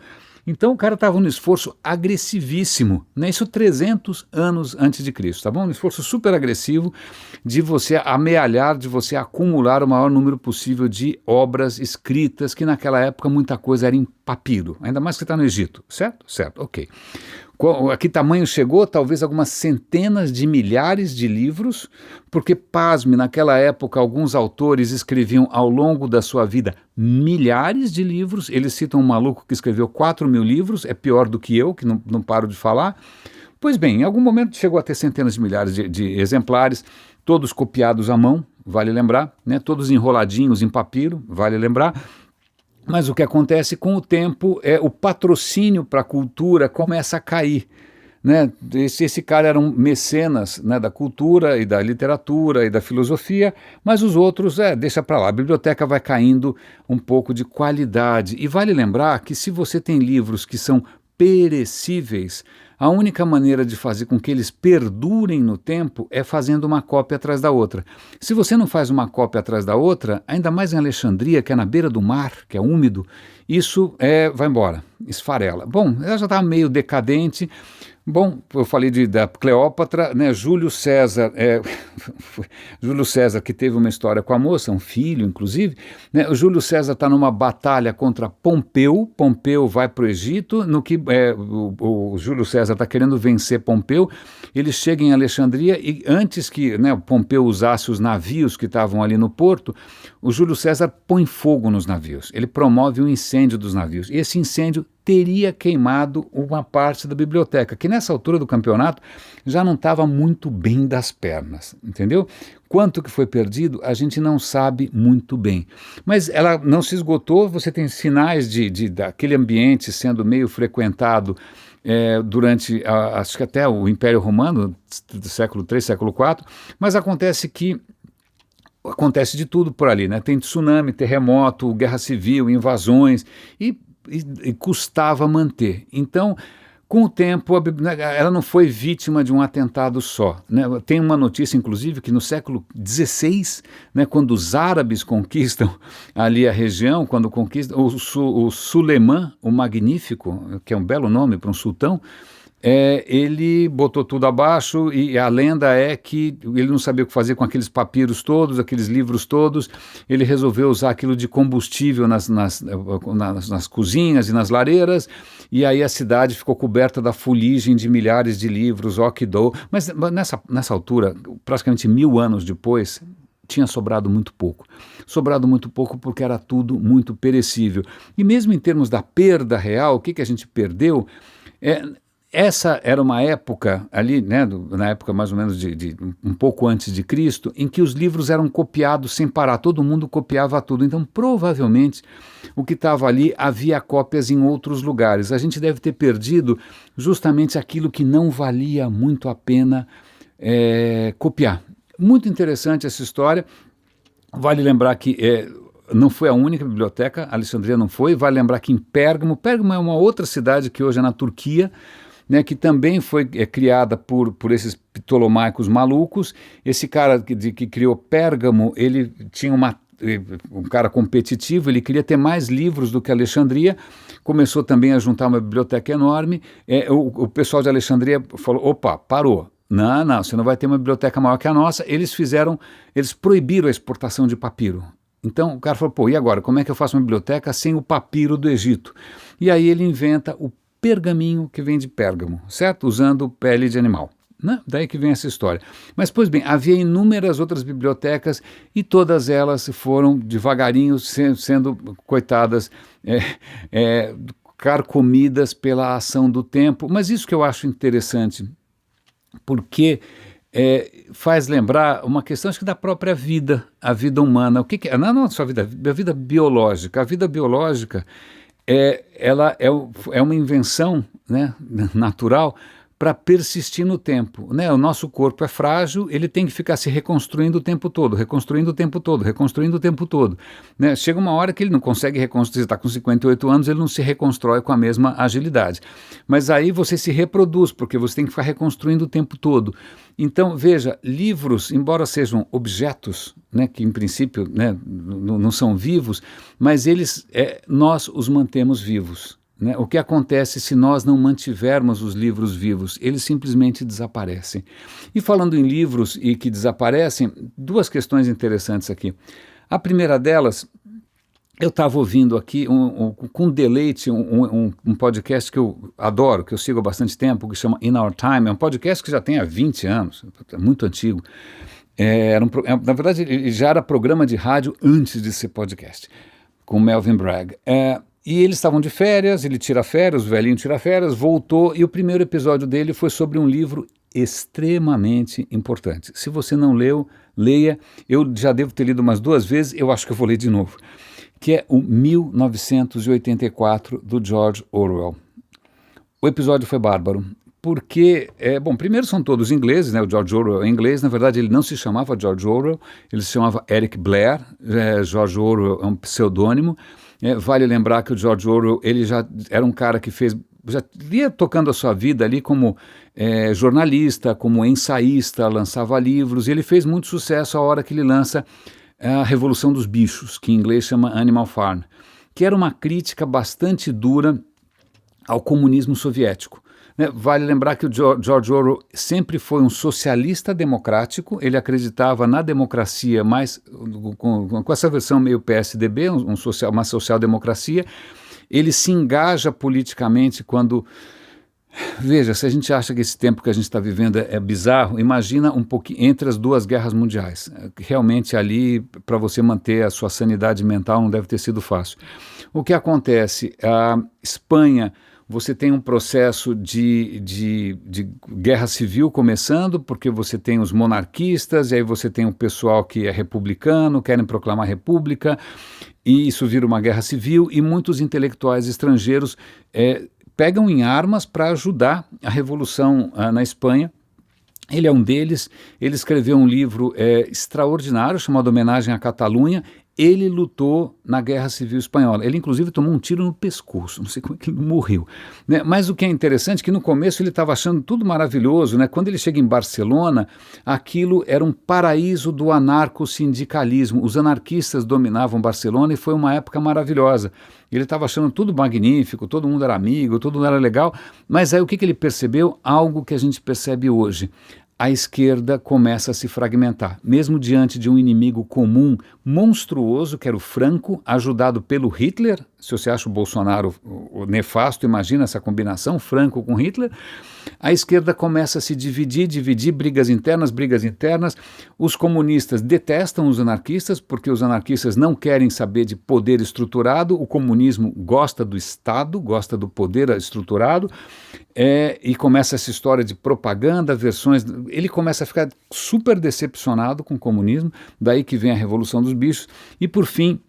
Então o cara estava num esforço agressivíssimo, né? Isso 300 anos antes de Cristo, tá bom? Um esforço super agressivo de você amealhar, de você acumular o maior número possível de obras escritas, que naquela época muita coisa era em papiro, ainda mais que está no Egito, certo? Certo, ok. A que tamanho chegou? Talvez algumas centenas de milhares de livros, porque, pasme, naquela época alguns autores escreviam ao longo da sua vida milhares de livros. Eles citam um maluco que escreveu 4.000 livros, é pior do que eu, que não paro de falar. Pois bem, em algum momento chegou a ter centenas de milhares de exemplares, todos copiados à mão, vale lembrar, né? Todos enroladinhos em papiro, vale lembrar. Mas o que acontece com o tempo é o patrocínio para a cultura começa a cair. Né? Esse cara era um mecenas, né, da cultura e da literatura e da filosofia, mas os outros, deixa para lá, a biblioteca vai caindo um pouco de qualidade. E vale lembrar que se você tem livros que são perecíveis, a única maneira de fazer com que eles perdurem no tempo é fazendo uma cópia atrás da outra. Se você não faz uma cópia atrás da outra, ainda mais em Alexandria, que é na beira do mar, que é úmido, isso vai embora, esfarela. Bom, ela já está meio decadente. Bom, eu falei da Cleópatra, né? Júlio César, Júlio César que teve uma história com a moça, um filho inclusive, né? O Júlio César está numa batalha contra Pompeu, Pompeu vai para o Egito, no que o Júlio César está querendo vencer Pompeu, ele chega em Alexandria e antes que, né, Pompeu usasse os navios que estavam ali no porto, o Júlio César põe fogo nos navios, ele promove um incêndio dos navios, e esse incêndio teria queimado uma parte da biblioteca, que nessa altura do campeonato já não estava muito bem das pernas, entendeu? Quanto que foi perdido, a gente não sabe muito bem. Mas ela não se esgotou, você tem sinais daquele ambiente sendo meio frequentado durante, acho que até o Império Romano, do século III, século IV, mas acontece de tudo por ali, né? Tem tsunami, terremoto, guerra civil, invasões e custava manter. Então, com o tempo, ela não foi vítima de um atentado só. Né? Tem uma notícia, inclusive, que no século XVI, né, quando os árabes conquistam ali a região, quando conquistam o Suleiman, o Magnífico, que é um belo nome para um sultão, ele botou tudo abaixo e a lenda é que ele não sabia o que fazer com aqueles papiros todos, aqueles livros todos, ele resolveu usar aquilo de combustível nas cozinhas e nas lareiras, e aí a cidade ficou coberta da fuligem de milhares de livros, ó que dou. Mas nessa altura, praticamente 1000 anos depois, tinha sobrado muito pouco. Sobrado muito pouco porque era tudo muito perecível. E mesmo em termos da perda real, o que a gente perdeu essa era uma época ali, né, na época mais ou menos de um pouco antes de Cristo, em que os livros eram copiados sem parar, todo mundo copiava tudo. Então, provavelmente, o que estava ali havia cópias em outros lugares. A gente deve ter perdido justamente aquilo que não valia muito a pena copiar. Muito interessante essa história. Vale lembrar que não foi a única biblioteca, Alexandria não foi. Vale lembrar que em Pérgamo é uma outra cidade que hoje é na Turquia, né, que também foi criada por esses ptolomaicos malucos. Esse cara que criou Pérgamo, ele tinha um cara competitivo, ele queria ter mais livros do que Alexandria, começou também a juntar uma biblioteca enorme. O pessoal de Alexandria falou, opa, parou. Não, você não vai ter uma biblioteca maior que a nossa. Eles proibiram a exportação de papiro. Então o cara falou, pô, e agora, como é que eu faço uma biblioteca sem o papiro do Egito? E aí ele inventa o pergaminho que vem de Pérgamo, certo? Usando pele de animal. Né? Daí que vem essa história. Mas, pois bem, havia inúmeras outras bibliotecas e todas elas foram devagarinho sendo, coitadas, carcomidas pela ação do tempo. Mas isso que eu acho interessante, porque faz lembrar uma questão, acho que da própria vida, a vida humana. O que é? Não só a vida biológica. A vida biológica ela é uma invenção, né, natural para persistir no tempo, né? O nosso corpo é frágil, ele tem que ficar se reconstruindo o tempo todo, reconstruindo o tempo todo, reconstruindo o tempo todo, né? Chega uma hora que ele não consegue reconstruir, você está com 58 anos, ele não se reconstrói com a mesma agilidade. Mas aí você se reproduz, porque você tem que ficar reconstruindo o tempo todo. Então, veja, livros, embora sejam objetos, né, que em princípio, né, não são vivos, mas nós os mantemos vivos. Né? O que acontece se nós não mantivermos os livros vivos? Eles simplesmente desaparecem. E falando em livros e que desaparecem, duas questões interessantes aqui. A primeira delas, eu estava ouvindo aqui com deleite um podcast que eu adoro, que eu sigo há bastante tempo, que chama In Our Time. É um podcast que já tem há 20 anos, é muito antigo. Na verdade, ele já era programa de rádio antes de ser podcast, com Melvin Bragg. E eles estavam de férias, ele tira férias, o velhinho tira férias, voltou, e o primeiro episódio dele foi sobre um livro extremamente importante. Se você não leu, leia. Eu já devo ter lido umas 2 vezes, eu acho que eu vou ler de novo. Que é o 1984, do George Orwell. O episódio foi bárbaro, porque, primeiro são todos ingleses, né? O George Orwell é inglês, na verdade ele não se chamava George Orwell, ele se chamava Eric Blair, George Orwell é um pseudônimo. Vale lembrar que o George Orwell, ele já era um cara que já ia tocando a sua vida ali como jornalista, como ensaísta, lançava livros, e ele fez muito sucesso a hora que ele lança a Revolução dos Bichos, que em inglês chama Animal Farm, que era uma crítica bastante dura ao comunismo soviético. Vale lembrar que o George Orwell sempre foi um socialista democrático, ele acreditava na democracia, mas com essa versão meio PSDB, uma social-democracia. Ele se engaja politicamente quando... Veja, se a gente acha que esse tempo que a gente está vivendo é bizarro, imagina um pouquinho entre as 2 guerras mundiais. Realmente ali, para você manter a sua sanidade mental, não deve ter sido fácil. O que acontece? A Espanha... Você tem um processo de guerra civil começando, porque você tem os monarquistas, e aí você tem o pessoal que é republicano, querem proclamar república, e isso vira uma guerra civil, e muitos intelectuais estrangeiros pegam em armas para ajudar a revolução na Espanha. Ele é um deles, ele escreveu um livro extraordinário, chamado Homenagem à Catalunha. Ele lutou na Guerra Civil Espanhola. Ele, inclusive, tomou um tiro no pescoço. Não sei como é que ele morreu. Né? Mas o que é interessante é que no começo ele estava achando tudo maravilhoso. Né? Quando ele chega em Barcelona, aquilo era um paraíso do anarco-sindicalismo. Os anarquistas dominavam Barcelona e foi uma época maravilhosa. Ele estava achando tudo magnífico, todo mundo era amigo, todo mundo era legal. Mas aí o que ele percebeu? Algo que a gente percebe hoje. A esquerda começa a se fragmentar, mesmo diante de um inimigo comum, monstruoso, que era o Franco, ajudado pelo Hitler. Se você acha o Bolsonaro o nefasto, imagina essa combinação, Franco com Hitler. A esquerda começa a se dividir, brigas internas. Os comunistas detestam os anarquistas, porque os anarquistas não querem saber de poder estruturado, o comunismo gosta do Estado, gosta do poder estruturado, e começa essa história de propaganda, versões... Ele começa a ficar super decepcionado com o comunismo, daí que vem a Revolução dos Bichos, e por fim...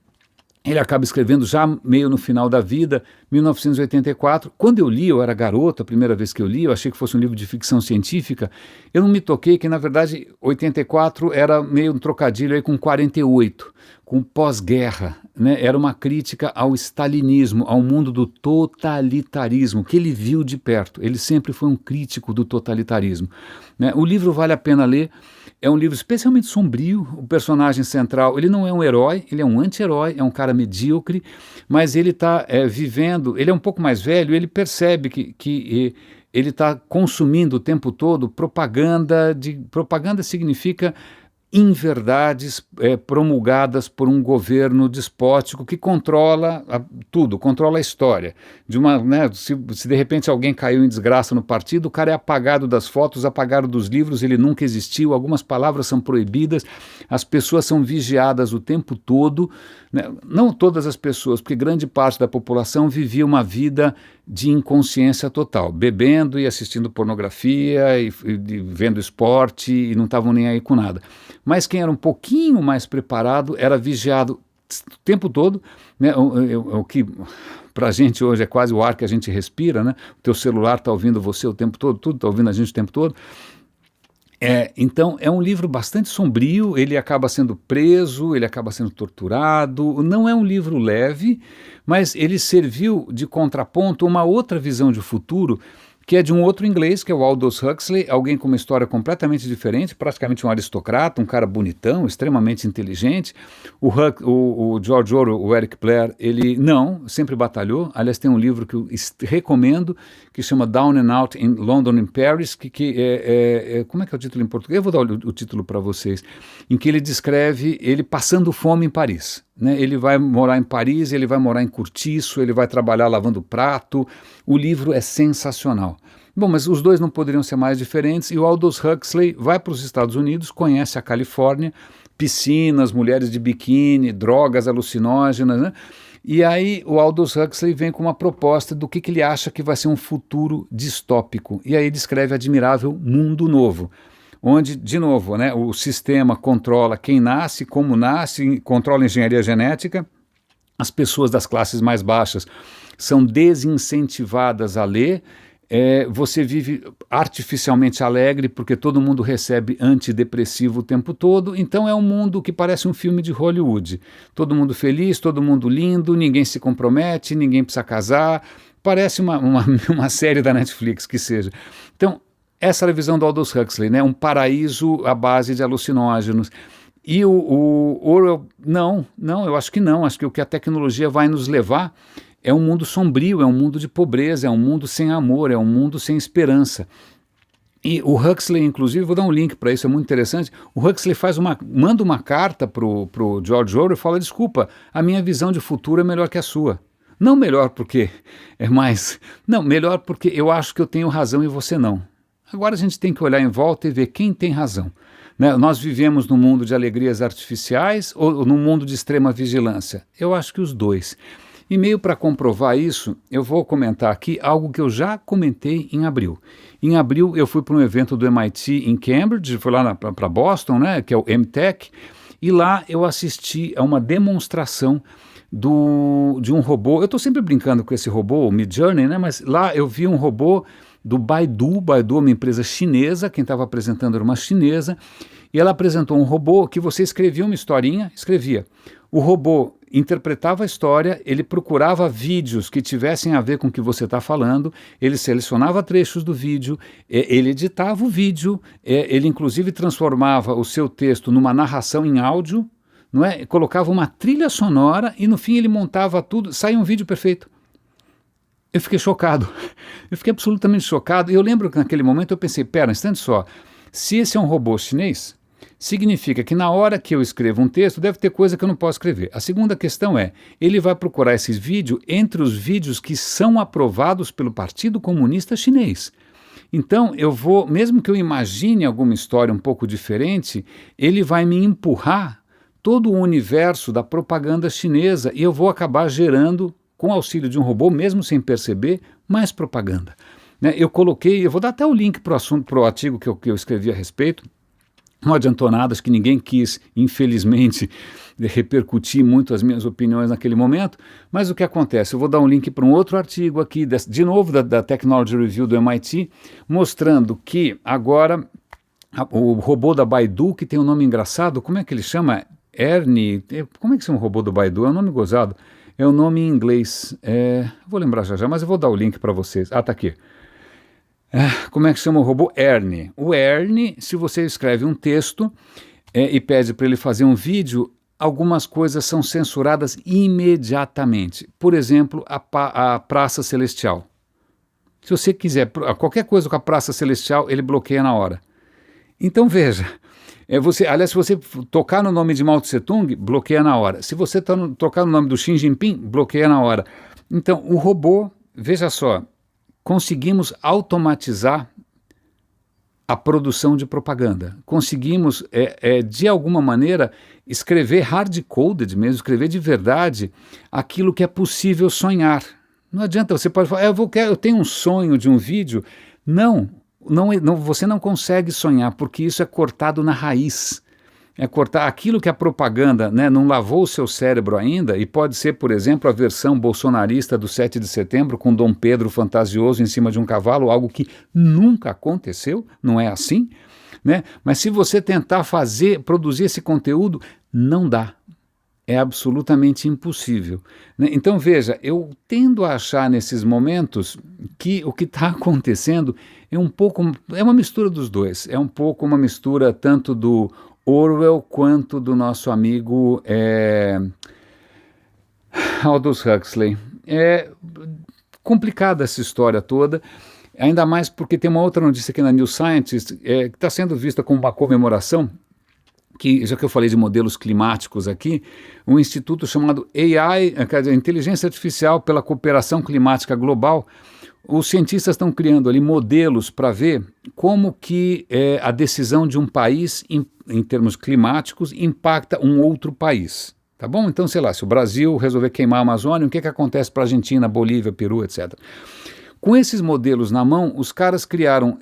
Ele acaba escrevendo já meio no final da vida, 1984. Quando eu li, eu era garoto, a primeira vez que eu li, eu achei que fosse um livro de ficção científica. Eu não me toquei que, na verdade, 84 era meio um trocadilho aí com 48, com pós-guerra. Né? Era uma crítica ao stalinismo, ao mundo do totalitarismo, que ele viu de perto. Ele sempre foi um crítico do totalitarismo. Né? O livro vale a pena ler. É um livro especialmente sombrio. O personagem central, ele não é um herói, ele é um anti-herói, é um cara medíocre, mas ele está vivendo, ele é um pouco mais velho, ele percebe que ele está consumindo o tempo todo propaganda. Propaganda significa inverdades promulgadas por um governo despótico que controla tudo, controla a história. Se de repente alguém caiu em desgraça no partido, o cara é apagado das fotos, apagado dos livros, ele nunca existiu, algumas palavras são proibidas, as pessoas são vigiadas o tempo todo, né? Não todas as pessoas, porque grande parte da população vivia uma vida de inconsciência total, bebendo e assistindo pornografia e vendo esporte e não estavam nem aí com nada. Mas quem era um pouquinho mais preparado era vigiado o tempo todo, né, o que para a gente hoje é quase o ar que a gente respira, né? O teu celular está ouvindo você o tempo todo, tudo está ouvindo a gente o tempo todo. Então, é um livro bastante sombrio, ele acaba sendo preso, ele acaba sendo torturado, não é um livro leve, mas ele serviu de contraponto a uma outra visão de futuro, que é de um outro inglês, que é o Aldous Huxley, alguém com uma história completamente diferente, praticamente um aristocrata, um cara bonitão, extremamente inteligente. O George Orwell, o Eric Blair, ele sempre batalhou. Aliás, tem um livro que eu recomendo, que chama Down and Out in London and Paris, como é que é o título em português? Eu vou dar o título para vocês, em que ele descreve ele passando fome em Paris. Né? Ele vai morar em Paris, ele vai morar em Cortiço, ele vai trabalhar lavando prato. O livro é sensacional. Bom, mas os dois não poderiam ser mais diferentes, e o Aldous Huxley vai para os Estados Unidos, conhece a Califórnia, piscinas, mulheres de biquíni, drogas alucinógenas, né? E aí o Aldous Huxley vem com uma proposta do que ele acha que vai ser um futuro distópico, e aí descreve Admirável Mundo Novo, onde, de novo, né, o sistema controla quem nasce, como nasce, controla a engenharia genética, as pessoas das classes mais baixas são desincentivadas a ler, você vive artificialmente alegre porque todo mundo recebe antidepressivo o tempo todo, então é um mundo que parece um filme de Hollywood, todo mundo feliz, todo mundo lindo, ninguém se compromete, ninguém precisa casar, parece uma série da Netflix que seja. Então, essa era a visão do Aldous Huxley, né? Um paraíso à base de alucinógenos. E o Orwell, eu acho que não. Acho que o que a tecnologia vai nos levar é um mundo sombrio, é um mundo de pobreza, é um mundo sem amor, é um mundo sem esperança. E o Huxley, inclusive, vou dar um link para isso, é muito interessante, o Huxley manda uma carta pro George Orwell e fala, desculpa, a minha visão de futuro é melhor que a sua. Não melhor porque é mais... Não, melhor porque eu acho que eu tenho razão e você não. Agora a gente tem que olhar em volta e ver quem tem razão. Né? Nós vivemos num mundo de alegrias artificiais ou num mundo de extrema vigilância? Eu acho que os dois. E meio para comprovar isso, eu vou comentar aqui algo que eu já comentei em abril. Em abril eu fui para um evento do MIT em Cambridge, fui lá para Boston, né, que é o MTech, e lá eu assisti a uma demonstração de um robô. Eu estou sempre brincando com esse robô, o Midjourney, né, mas lá eu vi um robô do Baidu. Baidu é uma empresa chinesa, quem estava apresentando era uma chinesa, e ela apresentou um robô que você escrevia uma historinha, escrevia. O robô interpretava a história, ele procurava vídeos que tivessem a ver com o que você está falando, ele selecionava trechos do vídeo, ele editava o vídeo, ele inclusive transformava o seu texto numa narração em áudio, não é? Colocava uma trilha sonora e no fim ele montava tudo, saía um vídeo perfeito. Eu fiquei chocado, eu fiquei absolutamente chocado, e eu lembro que naquele momento eu pensei, pera, um instante só, se esse é um robô chinês, significa que na hora que eu escrevo um texto, deve ter coisa que eu não posso escrever. A segunda questão é, ele vai procurar esse vídeo entre os vídeos que são aprovados pelo Partido Comunista Chinês. Então, mesmo que eu imagine alguma história um pouco diferente, ele vai me empurrar todo o universo da propaganda chinesa e eu vou acabar gerando, com auxílio de um robô, mesmo sem perceber, mais propaganda. Né? Eu vou dar até o link para o artigo que eu escrevi a respeito. Não adiantou nada, acho que ninguém quis, infelizmente, repercutir muito as minhas opiniões naquele momento, mas o que acontece? Eu vou dar um link para um outro artigo aqui, de novo da Technology Review do MIT, mostrando que agora o robô da Baidu, que tem um nome engraçado, como é que ele chama? Ernie, como é que chama o robô do Baidu? É um nome gozado, é um nome em inglês, vou lembrar já, mas eu vou dar o link para vocês. Ah, tá aqui. Como é que chama o robô? Ernie. O Ernie, se você escreve um texto e pede para ele fazer um vídeo, algumas coisas são censuradas imediatamente. Por exemplo, a Praça Celestial. Se você quiser qualquer coisa com a Praça Celestial, ele bloqueia na hora. Então veja, aliás, se você tocar no nome de Mao Tse Tung, bloqueia na hora. Se você tocar no nome do Xi Jinping, bloqueia na hora. Então o robô, veja só, conseguimos automatizar a produção de propaganda. Conseguimos, de alguma maneira, escrever hard-coded mesmo, escrever de verdade aquilo que é possível sonhar. Não adianta, você pode falar, eu tenho um sonho de um vídeo. Não, você não consegue sonhar, porque isso é cortado na raiz. É cortar aquilo que a propaganda, né, não lavou o seu cérebro ainda, e pode ser, por exemplo, a versão bolsonarista do 7 de setembro, com Dom Pedro fantasioso em cima de um cavalo, algo que nunca aconteceu, não é assim, né? Mas se você tentar produzir esse conteúdo, não dá. É absolutamente impossível, né? Então veja, eu tendo a achar nesses momentos que o que está acontecendo é uma mistura dos dois, é um pouco uma mistura tanto do Orwell quanto do nosso amigo Aldous Huxley. É complicada essa história toda, ainda mais porque tem uma outra notícia aqui na New Scientist que está sendo vista como uma comemoração, que, já que eu falei de modelos climáticos aqui, um instituto chamado AI, Inteligência Artificial pela Cooperação Climática Global, os cientistas estão criando ali modelos para ver como que a decisão de um país, em termos climáticos, impacta um outro país. Tá bom? Então, sei lá, se o Brasil resolver queimar a Amazônia, o que acontece para a Argentina, Bolívia, Peru, etc. Com esses modelos na mão, os caras criaram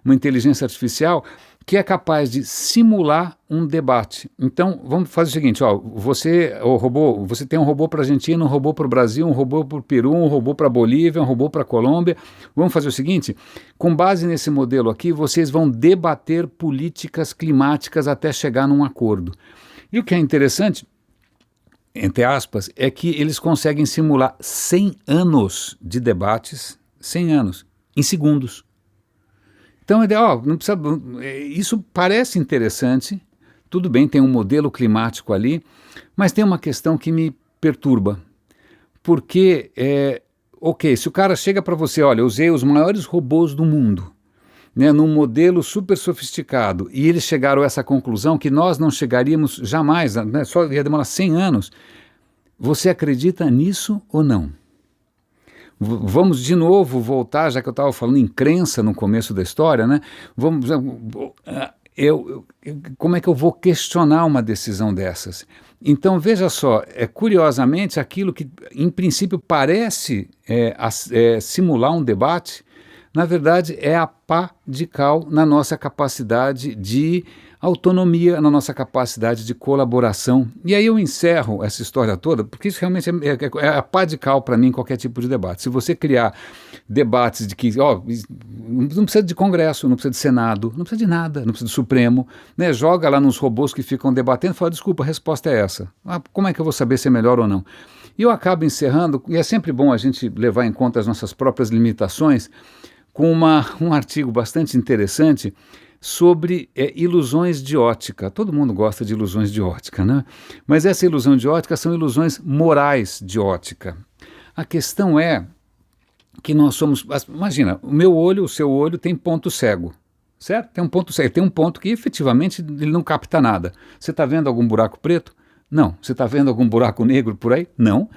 uma inteligência artificial que é capaz de simular um debate. Então, vamos fazer o seguinte, ó, você tem um robô para a Argentina, um robô para o Brasil, um robô para o Peru, um robô para a Bolívia, um robô para a Colômbia. Vamos fazer o seguinte, com base nesse modelo aqui, vocês vão debater políticas climáticas até chegar num acordo. E o que é interessante, entre aspas, é que eles conseguem simular 100 anos de debates, 100 anos, em segundos. Então, não precisa, isso parece interessante, tudo bem, tem um modelo climático ali, mas tem uma questão que me perturba, porque, se o cara chega para você, olha, eu usei os maiores robôs do mundo, né, num modelo super sofisticado, e eles chegaram a essa conclusão que nós não chegaríamos jamais, né, só ia demorar 100 anos, você acredita nisso ou não? Vamos de novo voltar, já que eu estava falando em crença no começo da história, né? Como é que eu vou questionar uma decisão dessas? Então, veja só, curiosamente, aquilo que em princípio parece simular um debate, na verdade é a pá de cal na nossa capacidade de autonomia, na nossa capacidade de colaboração. E aí eu encerro essa história toda, porque isso realmente é a pá de cal para mim em qualquer tipo de debate. Se você criar debates de que, não precisa de Congresso, não precisa de Senado, não precisa de nada, não precisa de Supremo, né? Joga lá nos robôs que ficam debatendo e fala, desculpa, a resposta é essa. Como é que eu vou saber se é melhor ou não? E eu acabo encerrando, e é sempre bom a gente levar em conta as nossas próprias limitações, com um artigo bastante interessante sobre ilusões de ótica. Todo mundo gosta de ilusões de ótica, né? Mas essa ilusão de ótica são ilusões morais de ótica. A questão é que nós somos... Imagina, o meu olho, o seu olho tem ponto cego, certo? Tem um ponto cego, tem um ponto que efetivamente ele não capta nada. Você está vendo algum buraco preto? Não. Você está vendo algum buraco negro por aí? Não.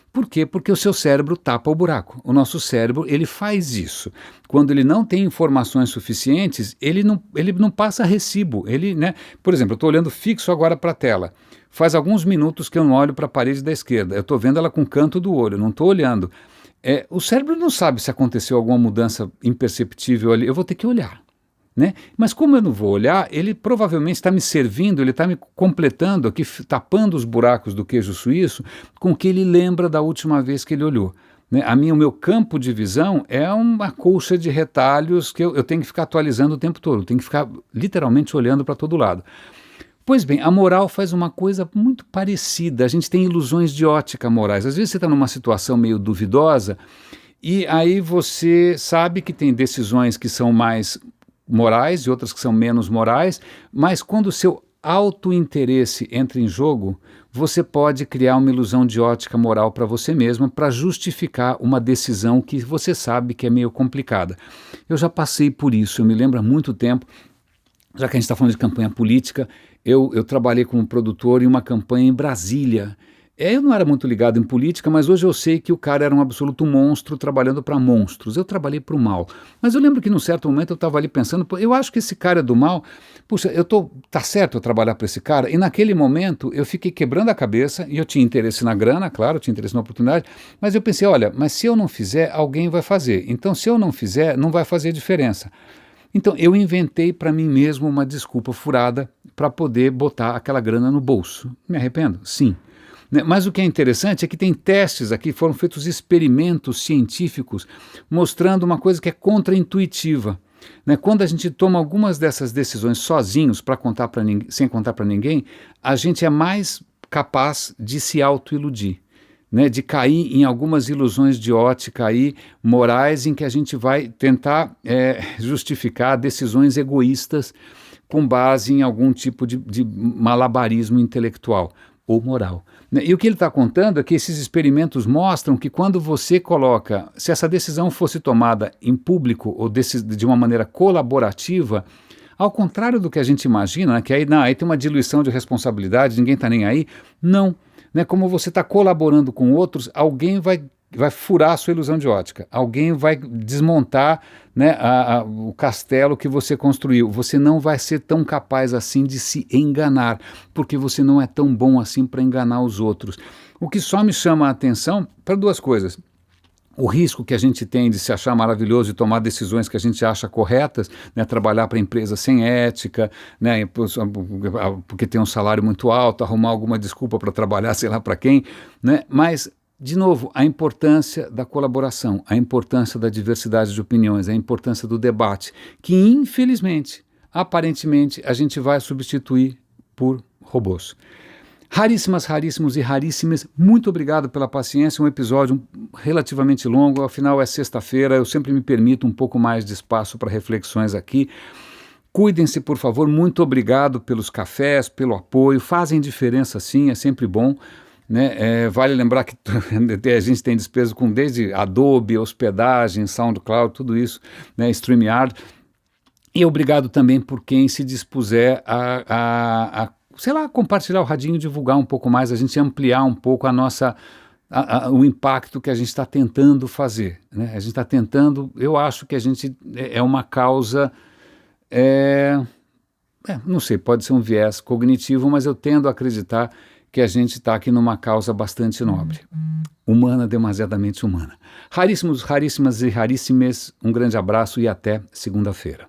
Por quê? Porque o seu cérebro tapa o buraco. O nosso cérebro, ele faz isso. Quando ele não tem informações suficientes, ele não passa recibo. Né? Por exemplo, eu estou olhando fixo agora para a tela. Faz alguns minutos que eu não olho para a parede da esquerda. Eu estou vendo ela com o canto do olho, não estou olhando. O cérebro não sabe se aconteceu alguma mudança imperceptível ali. Eu vou ter que olhar. Né? Mas como eu não vou olhar, ele provavelmente está me servindo, ele está me completando aqui, tapando os buracos do queijo suíço com o que ele lembra da última vez que ele olhou. Né? O meu campo de visão é uma colcha de retalhos que eu tenho que ficar atualizando o tempo todo, eu tenho que ficar literalmente olhando para todo lado. Pois bem, a moral faz uma coisa muito parecida, a gente tem ilusões de ótica morais. Às vezes você está numa situação meio duvidosa e aí você sabe que tem decisões que são mais morais e outras que são menos morais, mas quando o seu autointeresse entra em jogo, você pode criar uma ilusão de ótica moral para você mesma para justificar uma decisão que você sabe que é meio complicada. Eu já passei por isso, eu me lembro há muito tempo, já que a gente está falando de campanha política, eu trabalhei como produtor em uma campanha em Brasília. Eu não era muito ligado em política, mas hoje eu sei que o cara era um absoluto monstro trabalhando para monstros. Eu trabalhei para o mal. Mas eu lembro que num certo momento eu estava ali pensando, eu acho que esse cara é do mal, puxa, tá certo eu trabalhar para esse cara? E naquele momento eu fiquei quebrando a cabeça, e eu tinha interesse na grana, claro, eu tinha interesse na oportunidade, mas eu pensei, olha, mas se eu não fizer, alguém vai fazer. Então se eu não fizer, não vai fazer diferença. Então eu inventei para mim mesmo uma desculpa furada para poder botar aquela grana no bolso. Me arrependo? Sim. Né? Mas o que é interessante é que tem testes aqui, foram feitos experimentos científicos mostrando uma coisa que é contraintuitiva. Né? Quando a gente toma algumas dessas decisões sozinhos, sem contar para ninguém, a gente é mais capaz de se autoiludir. Né, de cair em algumas ilusões de ótica aí, morais, em que a gente vai tentar justificar decisões egoístas com base em algum tipo de malabarismo intelectual ou moral. Né? E o que ele está contando é que esses experimentos mostram que quando você coloca, se essa decisão fosse tomada em público ou de uma maneira colaborativa, ao contrário do que a gente imagina, né, que aí tem uma diluição de responsabilidade, ninguém está nem aí, não. Né, como você está colaborando com outros, alguém vai furar a sua ilusão de ótica, alguém vai desmontar, né, o castelo que você construiu. Você não vai ser tão capaz assim de se enganar, porque você não é tão bom assim para enganar os outros. O que só me chama a atenção para duas coisas. O risco que a gente tem de se achar maravilhoso e tomar decisões que a gente acha corretas, né, trabalhar para empresas sem ética, né, porque tem um salário muito alto, arrumar alguma desculpa para trabalhar, sei lá para quem, né, mas, de novo, a importância da colaboração, a importância da diversidade de opiniões, a importância do debate, que infelizmente, aparentemente, a gente vai substituir por robôs. Raríssimas, raríssimos e raríssimas, muito obrigado pela paciência, um episódio relativamente longo, afinal é sexta-feira, eu sempre me permito um pouco mais de espaço para reflexões aqui. Cuidem-se, por favor, muito obrigado pelos cafés, pelo apoio, fazem diferença sim, é sempre bom. Né? Vale lembrar que a gente tem despesas com desde Adobe, hospedagem, SoundCloud, tudo isso, né? StreamYard. E obrigado também por quem se dispuser sei lá, compartilhar o radinho, divulgar um pouco mais, a gente ampliar um pouco o impacto que a gente está tentando fazer. Né? A gente está tentando, eu acho que a gente é uma causa, não sei, pode ser um viés cognitivo, mas eu tendo a acreditar que a gente está aqui numa causa bastante nobre. Humana, demasiadamente humana. Raríssimos, raríssimas e raríssimes, um grande abraço e até segunda-feira.